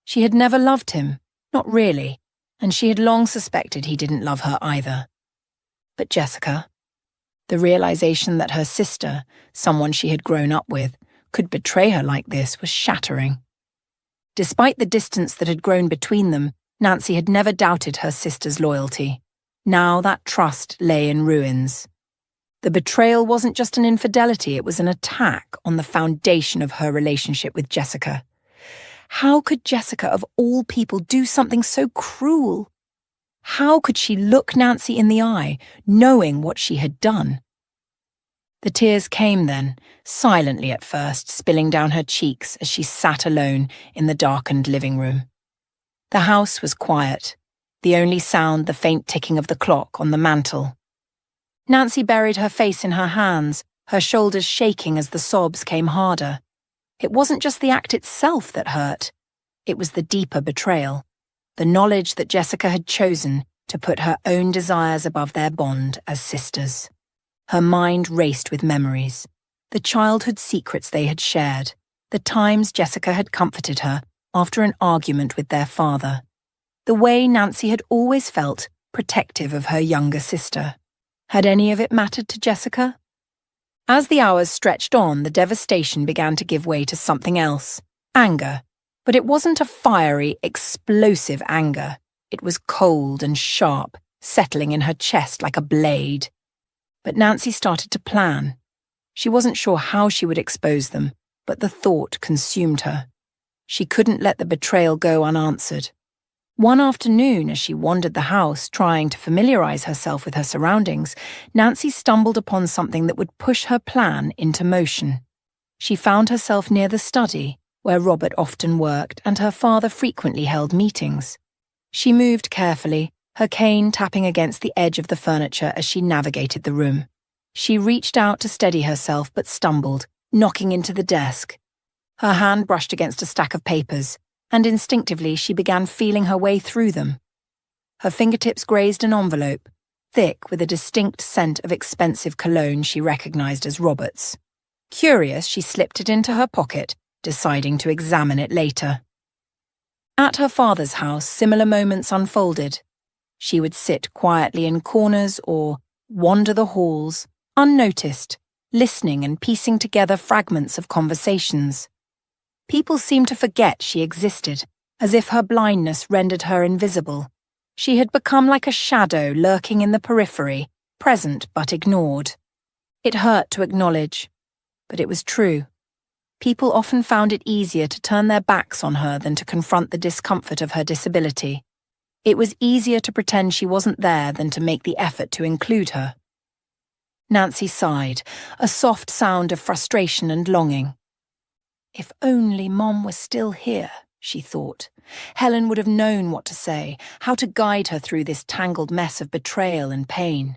She had never loved him, not really, and she had long suspected he didn't love her either. But Jessica, the realization that her sister, someone she had grown up with, could betray her like this was shattering. Despite the distance that had grown between them, Nancy had never doubted her sister's loyalty. Now that trust lay in ruins. The betrayal wasn't just an infidelity, it was an attack on the foundation of her relationship with Jessica. How could Jessica, of all people, do something so cruel? How could she look Nancy in the eye, knowing what she had done? The tears came then, silently at first, spilling down her cheeks as she sat alone in the darkened living room. The house was quiet, the only sound the faint ticking of the clock on the mantel. Nancy buried her face in her hands, her shoulders shaking as the sobs came harder. It wasn't just the act itself that hurt. It was the deeper betrayal, the knowledge that Jessica had chosen to put her own desires above their bond as sisters. Her mind raced with memories, the childhood secrets they had shared, the times Jessica had comforted her after an argument with their father, the way Nancy had always felt protective of her younger sister. Had any of it mattered to Jessica? As the hours stretched on, the devastation began to give way to something else, anger. But it wasn't a fiery, explosive anger. It was cold and sharp, settling in her chest like a blade. But Nancy started to plan. She wasn't sure how she would expose them, but the thought consumed her. She couldn't let the betrayal go unanswered. One afternoon, as she wandered the house, trying to familiarize herself with her surroundings, Nancy stumbled upon something that would push her plan into motion. She found herself near the study, where Robert often worked and her father frequently held meetings. She moved carefully, her cane tapping against the edge of the furniture as she navigated the room. She reached out to steady herself but stumbled, knocking into the desk. Her hand brushed against a stack of papers, and instinctively she began feeling her way through them. Her fingertips grazed an envelope, thick with a distinct scent of expensive cologne she recognized as Robert's. Curious, she slipped it into her pocket, deciding to examine it later. At her father's house, similar moments unfolded. She would sit quietly in corners or wander the halls, unnoticed, listening and piecing together fragments of conversations. People seemed to forget she existed, as if her blindness rendered her invisible. She had become like a shadow lurking in the periphery, present but ignored. It hurt to acknowledge, but it was true. People often found it easier to turn their backs on her than to confront the discomfort of her disability. It was easier to pretend she wasn't there than to make the effort to include her. Nancy sighed, a soft sound of frustration and longing. If only Mom were still here, she thought. Helen would have known what to say, how to guide her through this tangled mess of betrayal and pain.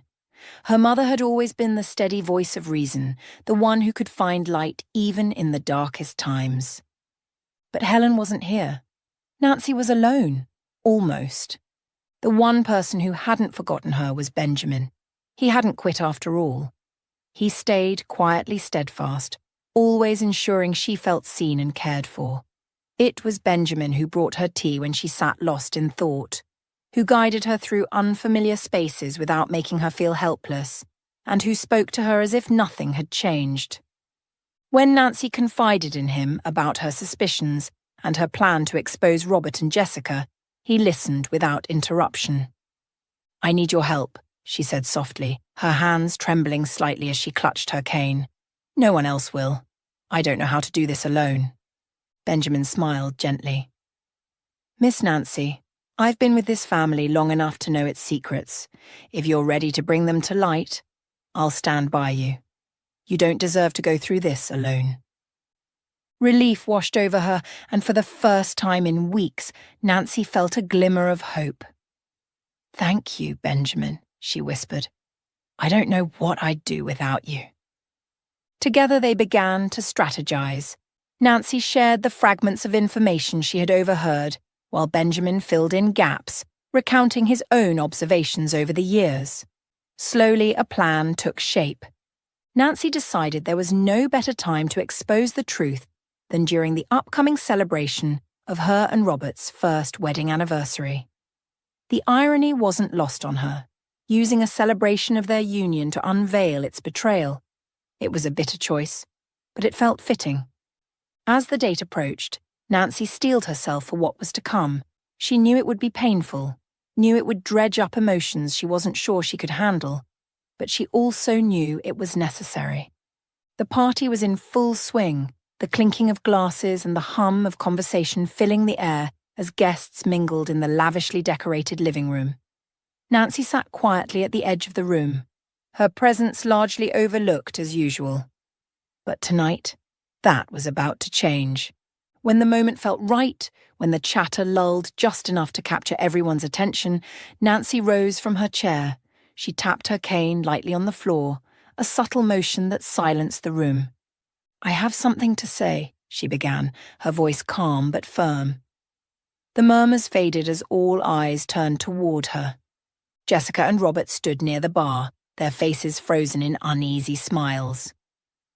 Her mother had always been the steady voice of reason, the one who could find light even in the darkest times. But Helen wasn't here. Nancy was alone, almost. The one person who hadn't forgotten her was Benjamin. He hadn't quit after all. He stayed quietly steadfast, always ensuring she felt seen and cared for. It was Benjamin who brought her tea when she sat lost in thought, who guided her through unfamiliar spaces without making her feel helpless, and who spoke to her as if nothing had changed. When Nancy confided in him about her suspicions and her plan to expose Robert and Jessica, he listened without interruption. "I need your help," she said softly, her hands trembling slightly as she clutched her cane. "No one else will. I don't know how to do this alone." Benjamin smiled gently. "Miss Nancy, I've been with this family long enough to know its secrets. If you're ready to bring them to light, I'll stand by you. You don't deserve to go through this alone." Relief washed over her, and for the first time in weeks, Nancy felt a glimmer of hope. "Thank you, Benjamin," she whispered, I don't know what I'd do without you." Together they began to strategize. Nancy shared the fragments of information she had overheard, while Benjamin filled in gaps, recounting his own observations over the years. Slowly, a plan took shape. Nancy decided there was no better time to expose the truth than during the upcoming celebration of her and Robert's first wedding anniversary. The irony wasn't lost on her, using a celebration of their union to unveil its betrayal. It was a bitter choice, but it felt fitting. As the date approached, Nancy steeled herself for what was to come. She knew it would be painful, knew it would dredge up emotions she wasn't sure she could handle, but she also knew it was necessary. The party was in full swing, the clinking of glasses and the hum of conversation filling the air as guests mingled in the lavishly decorated living room. Nancy sat quietly at the edge of the room, her presence largely overlooked as usual. But tonight, that was about to change. When the moment felt right, when the chatter lulled just enough to capture everyone's attention, Nancy rose from her chair. She tapped her cane lightly on the floor, a subtle motion that silenced the room. "I have something to say," she began, her voice calm but firm. The murmurs faded as all eyes turned toward her. Jessica and Robert stood near the bar, their faces frozen in uneasy smiles.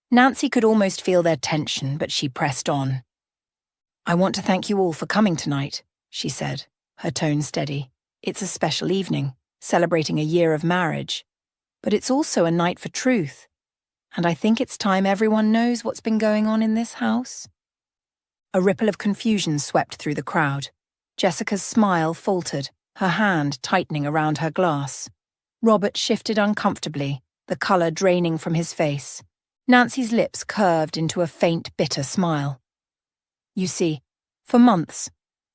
Nancy could almost feel their tension, but she pressed on. "I want to thank you all for coming tonight," she said, her tone steady. "It's a special evening, celebrating a year of marriage. But it's also a night for truth. And I think it's time everyone knows what's been going on in this house." A ripple of confusion swept through the crowd. Jessica's smile faltered, her hand tightening around her glass. Robert shifted uncomfortably, the colour draining from his face. Nancy's lips curved into a faint, bitter smile. "You see, for months,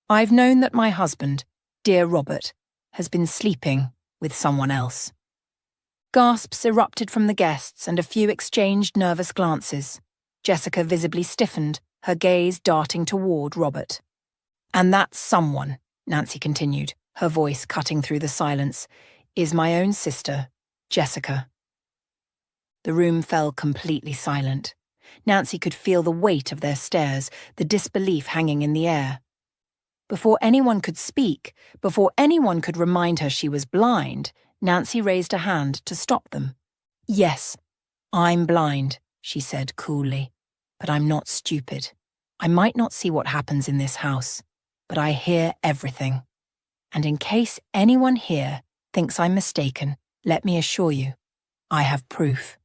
I've known that my husband, dear Robert, has been sleeping with someone else." Gasps erupted from the guests and a few exchanged nervous glances. Jessica visibly stiffened, her gaze darting toward Robert. "And that someone," Nancy continued, her voice cutting through the silence, "is my own sister, Jessica." The room fell completely silent. Nancy could feel the weight of their stares, the disbelief hanging in the air. Before anyone could speak, before anyone could remind her she was blind, Nancy raised a hand to stop them. "Yes, I'm blind," she said coolly, "but I'm not stupid. I might not see what happens in this house, but I hear everything. And in case anyone here thinks I'm mistaken, let me assure you, I have proof."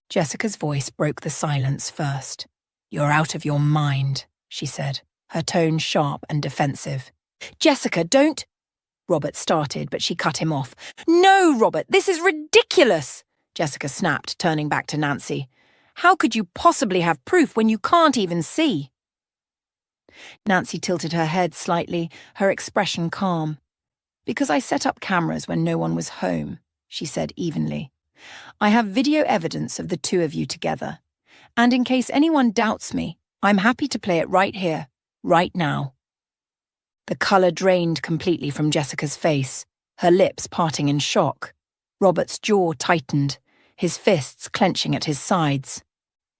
Jessica's voice broke the silence first. "You're out of your mind," she said, her tone sharp and defensive. "Jessica, don't—" Robert started, but she cut him off. "No, Robert, this is ridiculous," Jessica snapped, turning back to Nancy. "How could you possibly have proof when you can't even see?" Nancy tilted her head slightly, her expression calm. "Because I set up cameras when no one was home," she said evenly. "I have video evidence of the two of you together. And in case anyone doubts me, I'm happy to play it right here, right now." The colour drained completely from Jessica's face, her lips parting in shock. Robert's jaw tightened, his fists clenching at his sides.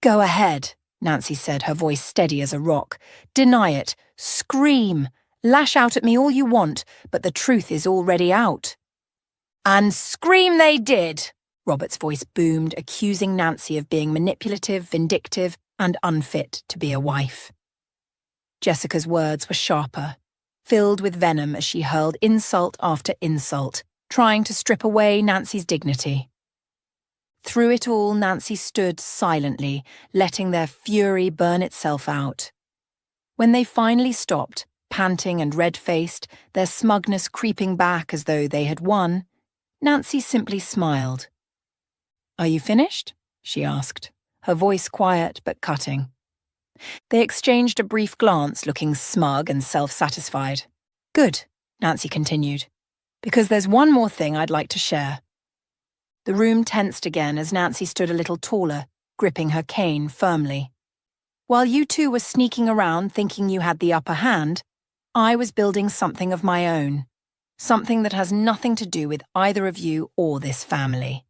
"Go ahead," Nancy said, her voice steady as a rock. "Deny it. Scream. Lash out at me all you want, but the truth is already out." "And scream they did!" Robert's voice boomed, accusing Nancy of being manipulative, vindictive, and unfit to be a wife. Jessica's words were sharper, filled with venom as she hurled insult after insult, trying to strip away Nancy's dignity. Through it all, Nancy stood silently, letting their fury burn itself out. When they finally stopped, panting and red-faced, their smugness creeping back as though they had won, Nancy simply smiled. "Are you finished?" she asked, her voice quiet but cutting. They exchanged a brief glance, looking smug and self-satisfied. "Good," Nancy continued, "because there's one more thing I'd like to share." The room tensed again as Nancy stood a little taller, gripping her cane firmly. "While you two were sneaking around thinking you had the upper hand, I was building something of my own, something that has nothing to do with either of you or this family."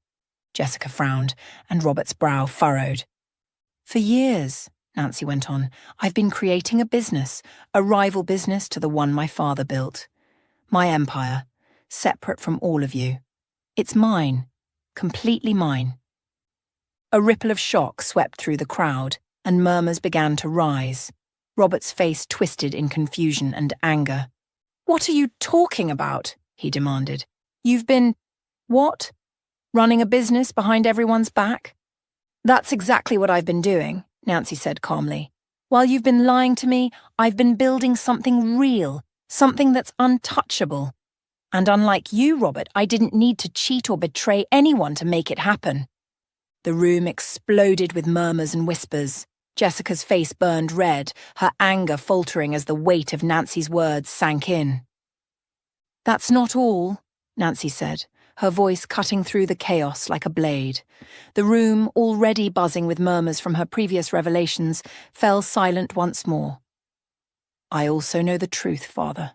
Jessica frowned, and Robert's brow furrowed. For years, Nancy went on, I've been creating a business, a rival business to the one my father built. My empire, separate from all of you. It's mine, completely mine. A ripple of shock swept through the crowd, and murmurs began to rise. Robert's face twisted in confusion and anger. What are you talking about? He demanded. You've been… what? Running a business behind everyone's back? That's exactly what I've been doing, Nancy said calmly. While you've been lying to me, I've been building something real, something that's untouchable. And unlike you, Robert, I didn't need to cheat or betray anyone to make it happen. The room exploded with murmurs and whispers. Jessica's face burned red, her anger faltering as the weight of Nancy's words sank in. That's not all, Nancy said, her voice cutting through the chaos like a blade. The room, already buzzing with murmurs from her previous revelations, fell silent once more. I also know the truth, Father.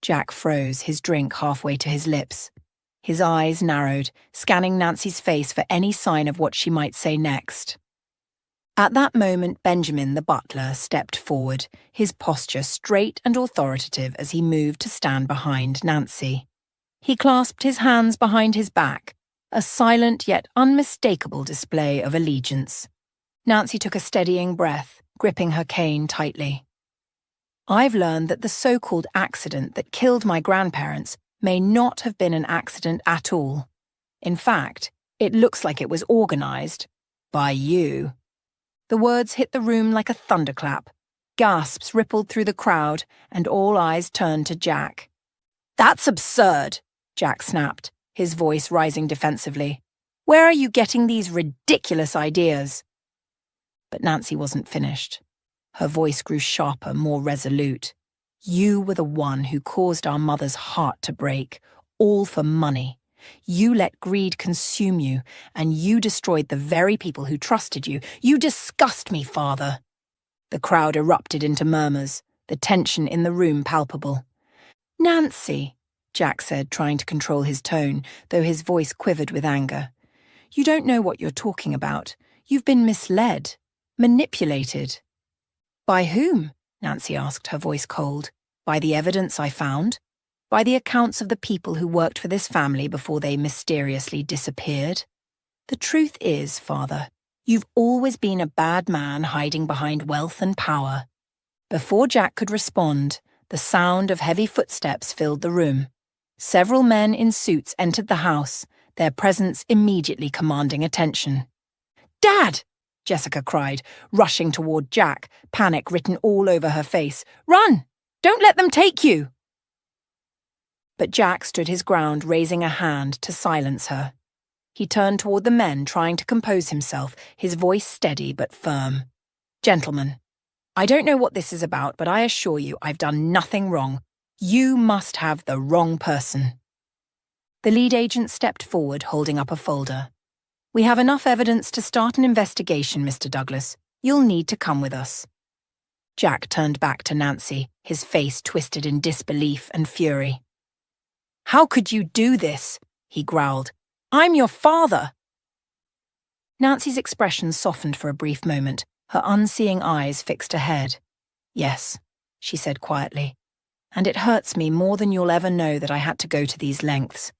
Jack froze, his drink halfway to his lips. His eyes narrowed, scanning Nancy's face for any sign of what she might say next. At that moment, Benjamin, the butler, stepped forward, his posture straight and authoritative as he moved to stand behind Nancy. He clasped his hands behind his back, a silent yet unmistakable display of allegiance. Nancy took a steadying breath, gripping her cane tightly. I've learned that the so-called accident that killed my grandparents may not have been an accident at all. In fact, it looks like it was organized by you. The words hit the room like a thunderclap. Gasps rippled through the crowd, and all eyes turned to Jack. That's absurd, Jack snapped, his voice rising defensively. Where are you getting these ridiculous ideas? But Nancy wasn't finished. Her voice grew sharper, more resolute. You were the one who caused our mother's heart to break, all for money. You let greed consume you, and you destroyed the very people who trusted you. You disgust me, Father. The crowd erupted into murmurs, the tension in the room palpable. Nancy, Jack said, trying to control his tone, though his voice quivered with anger. You don't know what you're talking about. You've been misled, manipulated. By whom? Nancy asked, her voice cold. By the evidence I found? By the accounts of the people who worked for this family before they mysteriously disappeared? The truth is, Father, you've always been a bad man hiding behind wealth and power. Before Jack could respond, the sound of heavy footsteps filled the room. Several men in suits entered the house, their presence immediately commanding attention. Dad! Jessica cried, rushing toward Jack, panic written all over her face. Run! Don't let them take you! But Jack stood his ground, raising a hand to silence her. He turned toward the men, trying to compose himself, his voice steady but firm. Gentlemen, I don't know what this is about, but I assure you I've done nothing wrong. You must have the wrong person. The lead agent stepped forward, holding up a folder. We have enough evidence to start an investigation, Mr. Douglas. You'll need to come with us. Jack turned back to Nancy, his face twisted in disbelief and fury. How could you do this? He growled. I'm your father. Nancy's expression softened for a brief moment, her unseeing eyes fixed ahead. Yes, she said quietly, and it hurts me more than you'll ever know that I had to go to these lengths.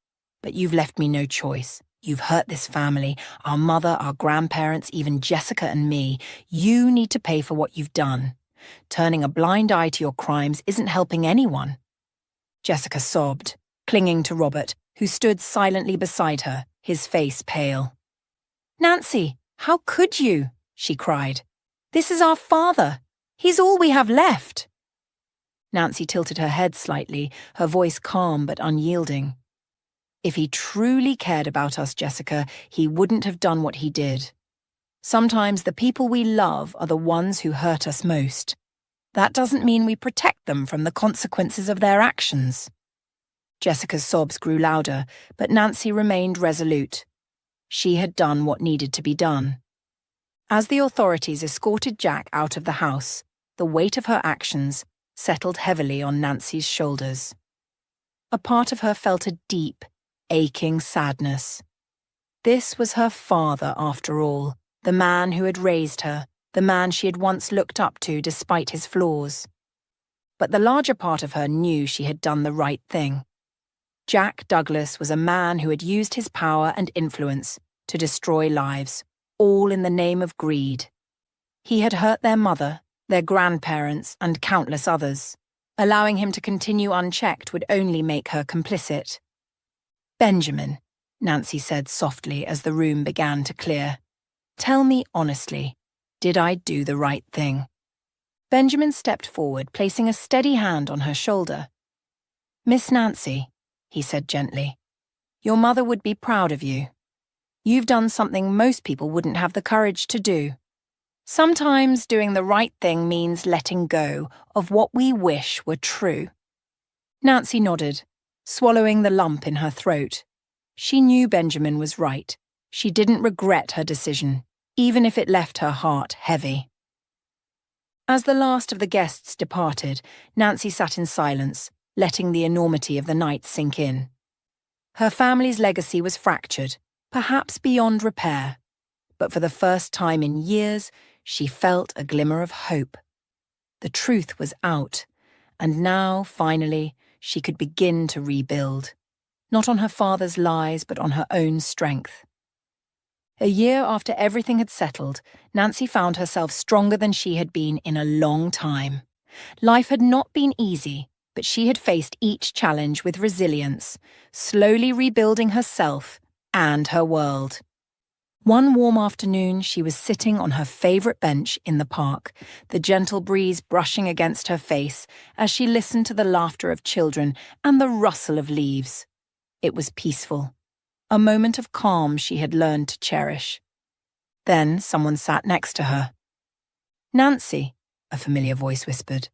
But you've left me no choice. You've hurt this family, our mother, our grandparents, even Jessica and me. You need to pay for what you've done. Turning a blind eye to your crimes isn't helping anyone. Jessica sobbed, clinging to Robert, who stood silently beside her, his face pale. Nancy, how could you? She cried. This is our father. He's all we have left. Nancy tilted her head slightly, her voice calm but unyielding. If he truly cared about us, Jessica, he wouldn't have done what he did. Sometimes the people we love are the ones who hurt us most. That doesn't mean we protect them from the consequences of their actions. Jessica's sobs grew louder, but Nancy remained resolute. She had done what needed to be done. As the authorities escorted Jack out of the house, the weight of her actions settled heavily on Nancy's shoulders. A part of her felt a deep, aching sadness. This was her father, after all, the man who had raised her, the man she had once looked up to despite his flaws. But the larger part of her knew she had done the right thing. Jack Douglas was a man who had used his power and influence to destroy lives, all in the name of greed. He had hurt their mother, their grandparents, and countless others. Allowing him to continue unchecked would only make her complicit. "Benjamin," Nancy said softly as the room began to clear, "tell me honestly, did I do the right thing?" Benjamin stepped forward, placing a steady hand on her shoulder. "Miss Nancy," he said gently, "your mother would be proud of you. You've done something most people wouldn't have the courage to do. Sometimes doing the right thing means letting go of what we wish were true." Nancy nodded, swallowing the lump in her throat. She knew Benjamin was right. She didn't regret her decision, even if it left her heart heavy. As the last of the guests departed, Nancy sat in silence, letting the enormity of the night sink in. Her family's legacy was fractured, perhaps beyond repair, but for the first time in years, she felt a glimmer of hope. The truth was out, and now, finally, she could begin to rebuild, not on her father's lies, but on her own strength. A year after everything had settled, Nancy found herself stronger than she had been in a long time. Life had not been easy, but she had faced each challenge with resilience, slowly rebuilding herself and her world. One warm afternoon, she was sitting on her favourite bench in the park, the gentle breeze brushing against her face as she listened to the laughter of children and the rustle of leaves. It was peaceful, a moment of calm she had learned to cherish. Then someone sat next to her. "Nancy," a familiar voice whispered.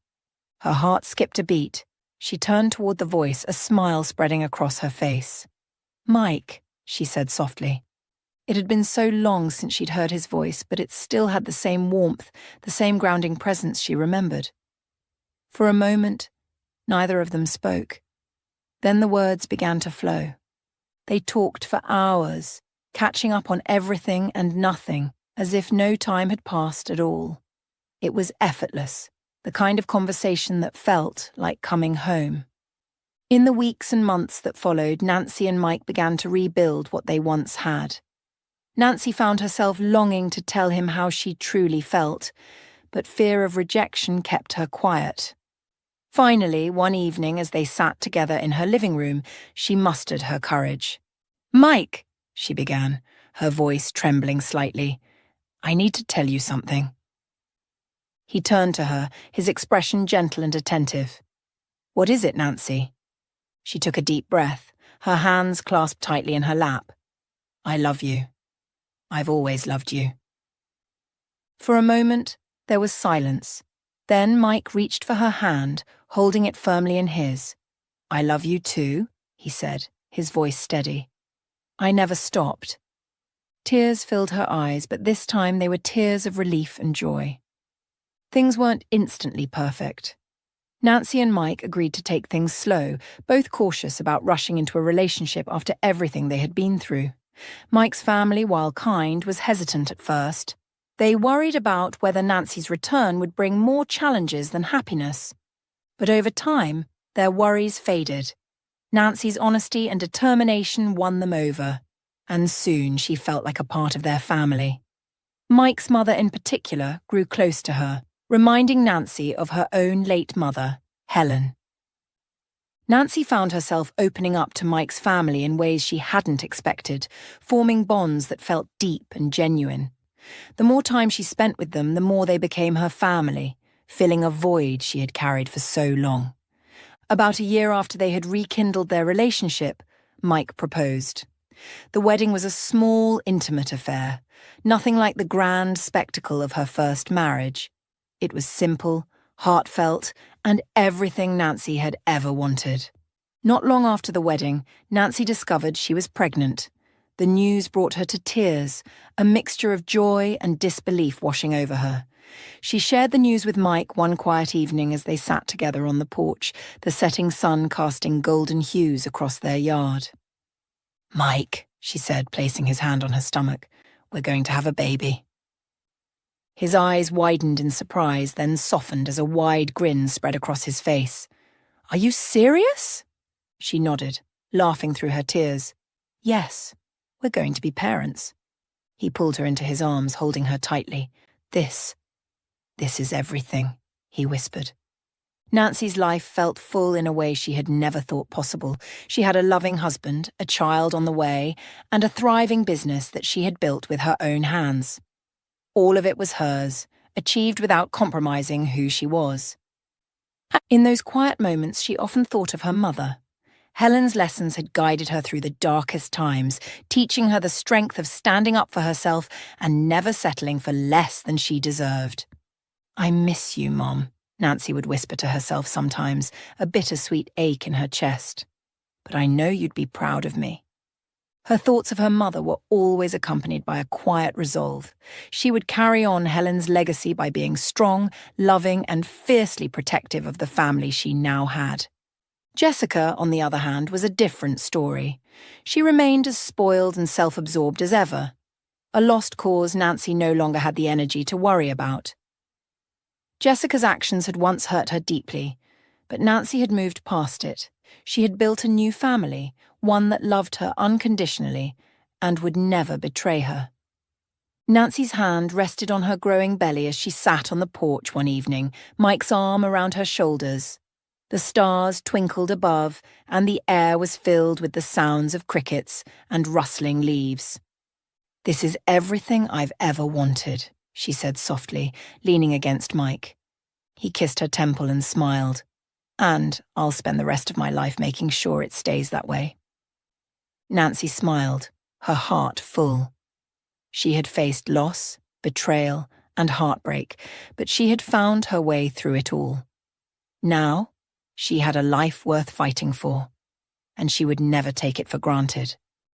Her heart skipped a beat. She turned toward the voice, a smile spreading across her face. "Mike," she said softly. It had been so long since she'd heard his voice, but it still had the same warmth, the same grounding presence she remembered. For a moment, neither of them spoke. Then the words began to flow. They talked for hours, catching up on everything and nothing, as if no time had passed at all. It was effortless, the kind of conversation that felt like coming home. In the weeks and months that followed, Nancy and Mike began to rebuild what they once had. Nancy found herself longing to tell him how she truly felt, but fear of rejection kept her quiet. Finally, one evening as they sat together in her living room, she mustered her courage. "Mike," she began, her voice trembling slightly, "I need to tell you something." He turned to her, his expression gentle and attentive. "What is it, Nancy?" She took a deep breath, her hands clasped tightly in her lap. "I love you. I've always loved you." For a moment, there was silence. Then Mike reached for her hand, holding it firmly in his. "I love you too," he said, his voice steady. "I never stopped." Tears filled her eyes, but this time they were tears of relief and joy. Things weren't instantly perfect. Nancy and Mike agreed to take things slow, both cautious about rushing into a relationship after everything they had been through. Mike's family, while kind, was hesitant at first. They worried about whether Nancy's return would bring more challenges than happiness. But over time, their worries faded. Nancy's honesty and determination won them over, and soon she felt like a part of their family. Mike's mother in particular grew close to her, reminding Nancy of her own late mother, Helen. Nancy found herself opening up to Mike's family in ways she hadn't expected, forming bonds that felt deep and genuine. The more time she spent with them, the more they became her family, filling a void she had carried for so long. About a year after they had rekindled their relationship, Mike proposed. The wedding was a small, intimate affair, nothing like the grand spectacle of her first marriage. It was simple, heartfelt, and everything Nancy had ever wanted. Not long after the wedding, Nancy discovered she was pregnant. The news brought her to tears, a mixture of joy and disbelief washing over her. She shared the news with Mike one quiet evening as they sat together on the porch, the setting sun casting golden hues across their yard. "Mike," she said, placing his hand on her stomach. "We're going to have a baby." His eyes widened in surprise, then softened as a wide grin spread across his face. "Are you serious?" She nodded, laughing through her tears. "Yes, we're going to be parents." He pulled her into his arms, holding her tightly. This is everything," he whispered. Nancy's life felt full in a way she had never thought possible. She had a loving husband, a child on the way, and a thriving business that she had built with her own hands. All of it was hers, achieved without compromising who she was. In those quiet moments, she often thought of her mother. Helen's lessons had guided her through the darkest times, teaching her the strength of standing up for herself and never settling for less than she deserved. "I miss you, Mom," Nancy would whisper to herself sometimes, a bittersweet ache in her chest. "But I know you'd be proud of me." Her thoughts of her mother were always accompanied by a quiet resolve. She would carry on Helen's legacy by being strong, loving, and fiercely protective of the family she now had. Jessica, on the other hand, was a different story. She remained as spoiled and self-absorbed as ever. A lost cause Nancy no longer had the energy to worry about. Jessica's actions had once hurt her deeply, but Nancy had moved past it. She had built a new family, one that loved her unconditionally and would never betray her. Nancy's hand rested on her growing belly as she sat on the porch one evening, Mike's arm around her shoulders. The stars twinkled above, and the air was filled with the sounds of crickets and rustling leaves. "This is everything I've ever wanted," she said softly, leaning against Mike. He kissed her temple and smiled. "And I'll spend the rest of my life making sure it stays that way." Nancy smiled, her heart full. She had faced loss, betrayal, and heartbreak, but she had found her way through it all. Now, she had a life worth fighting for, and she would never take it for granted.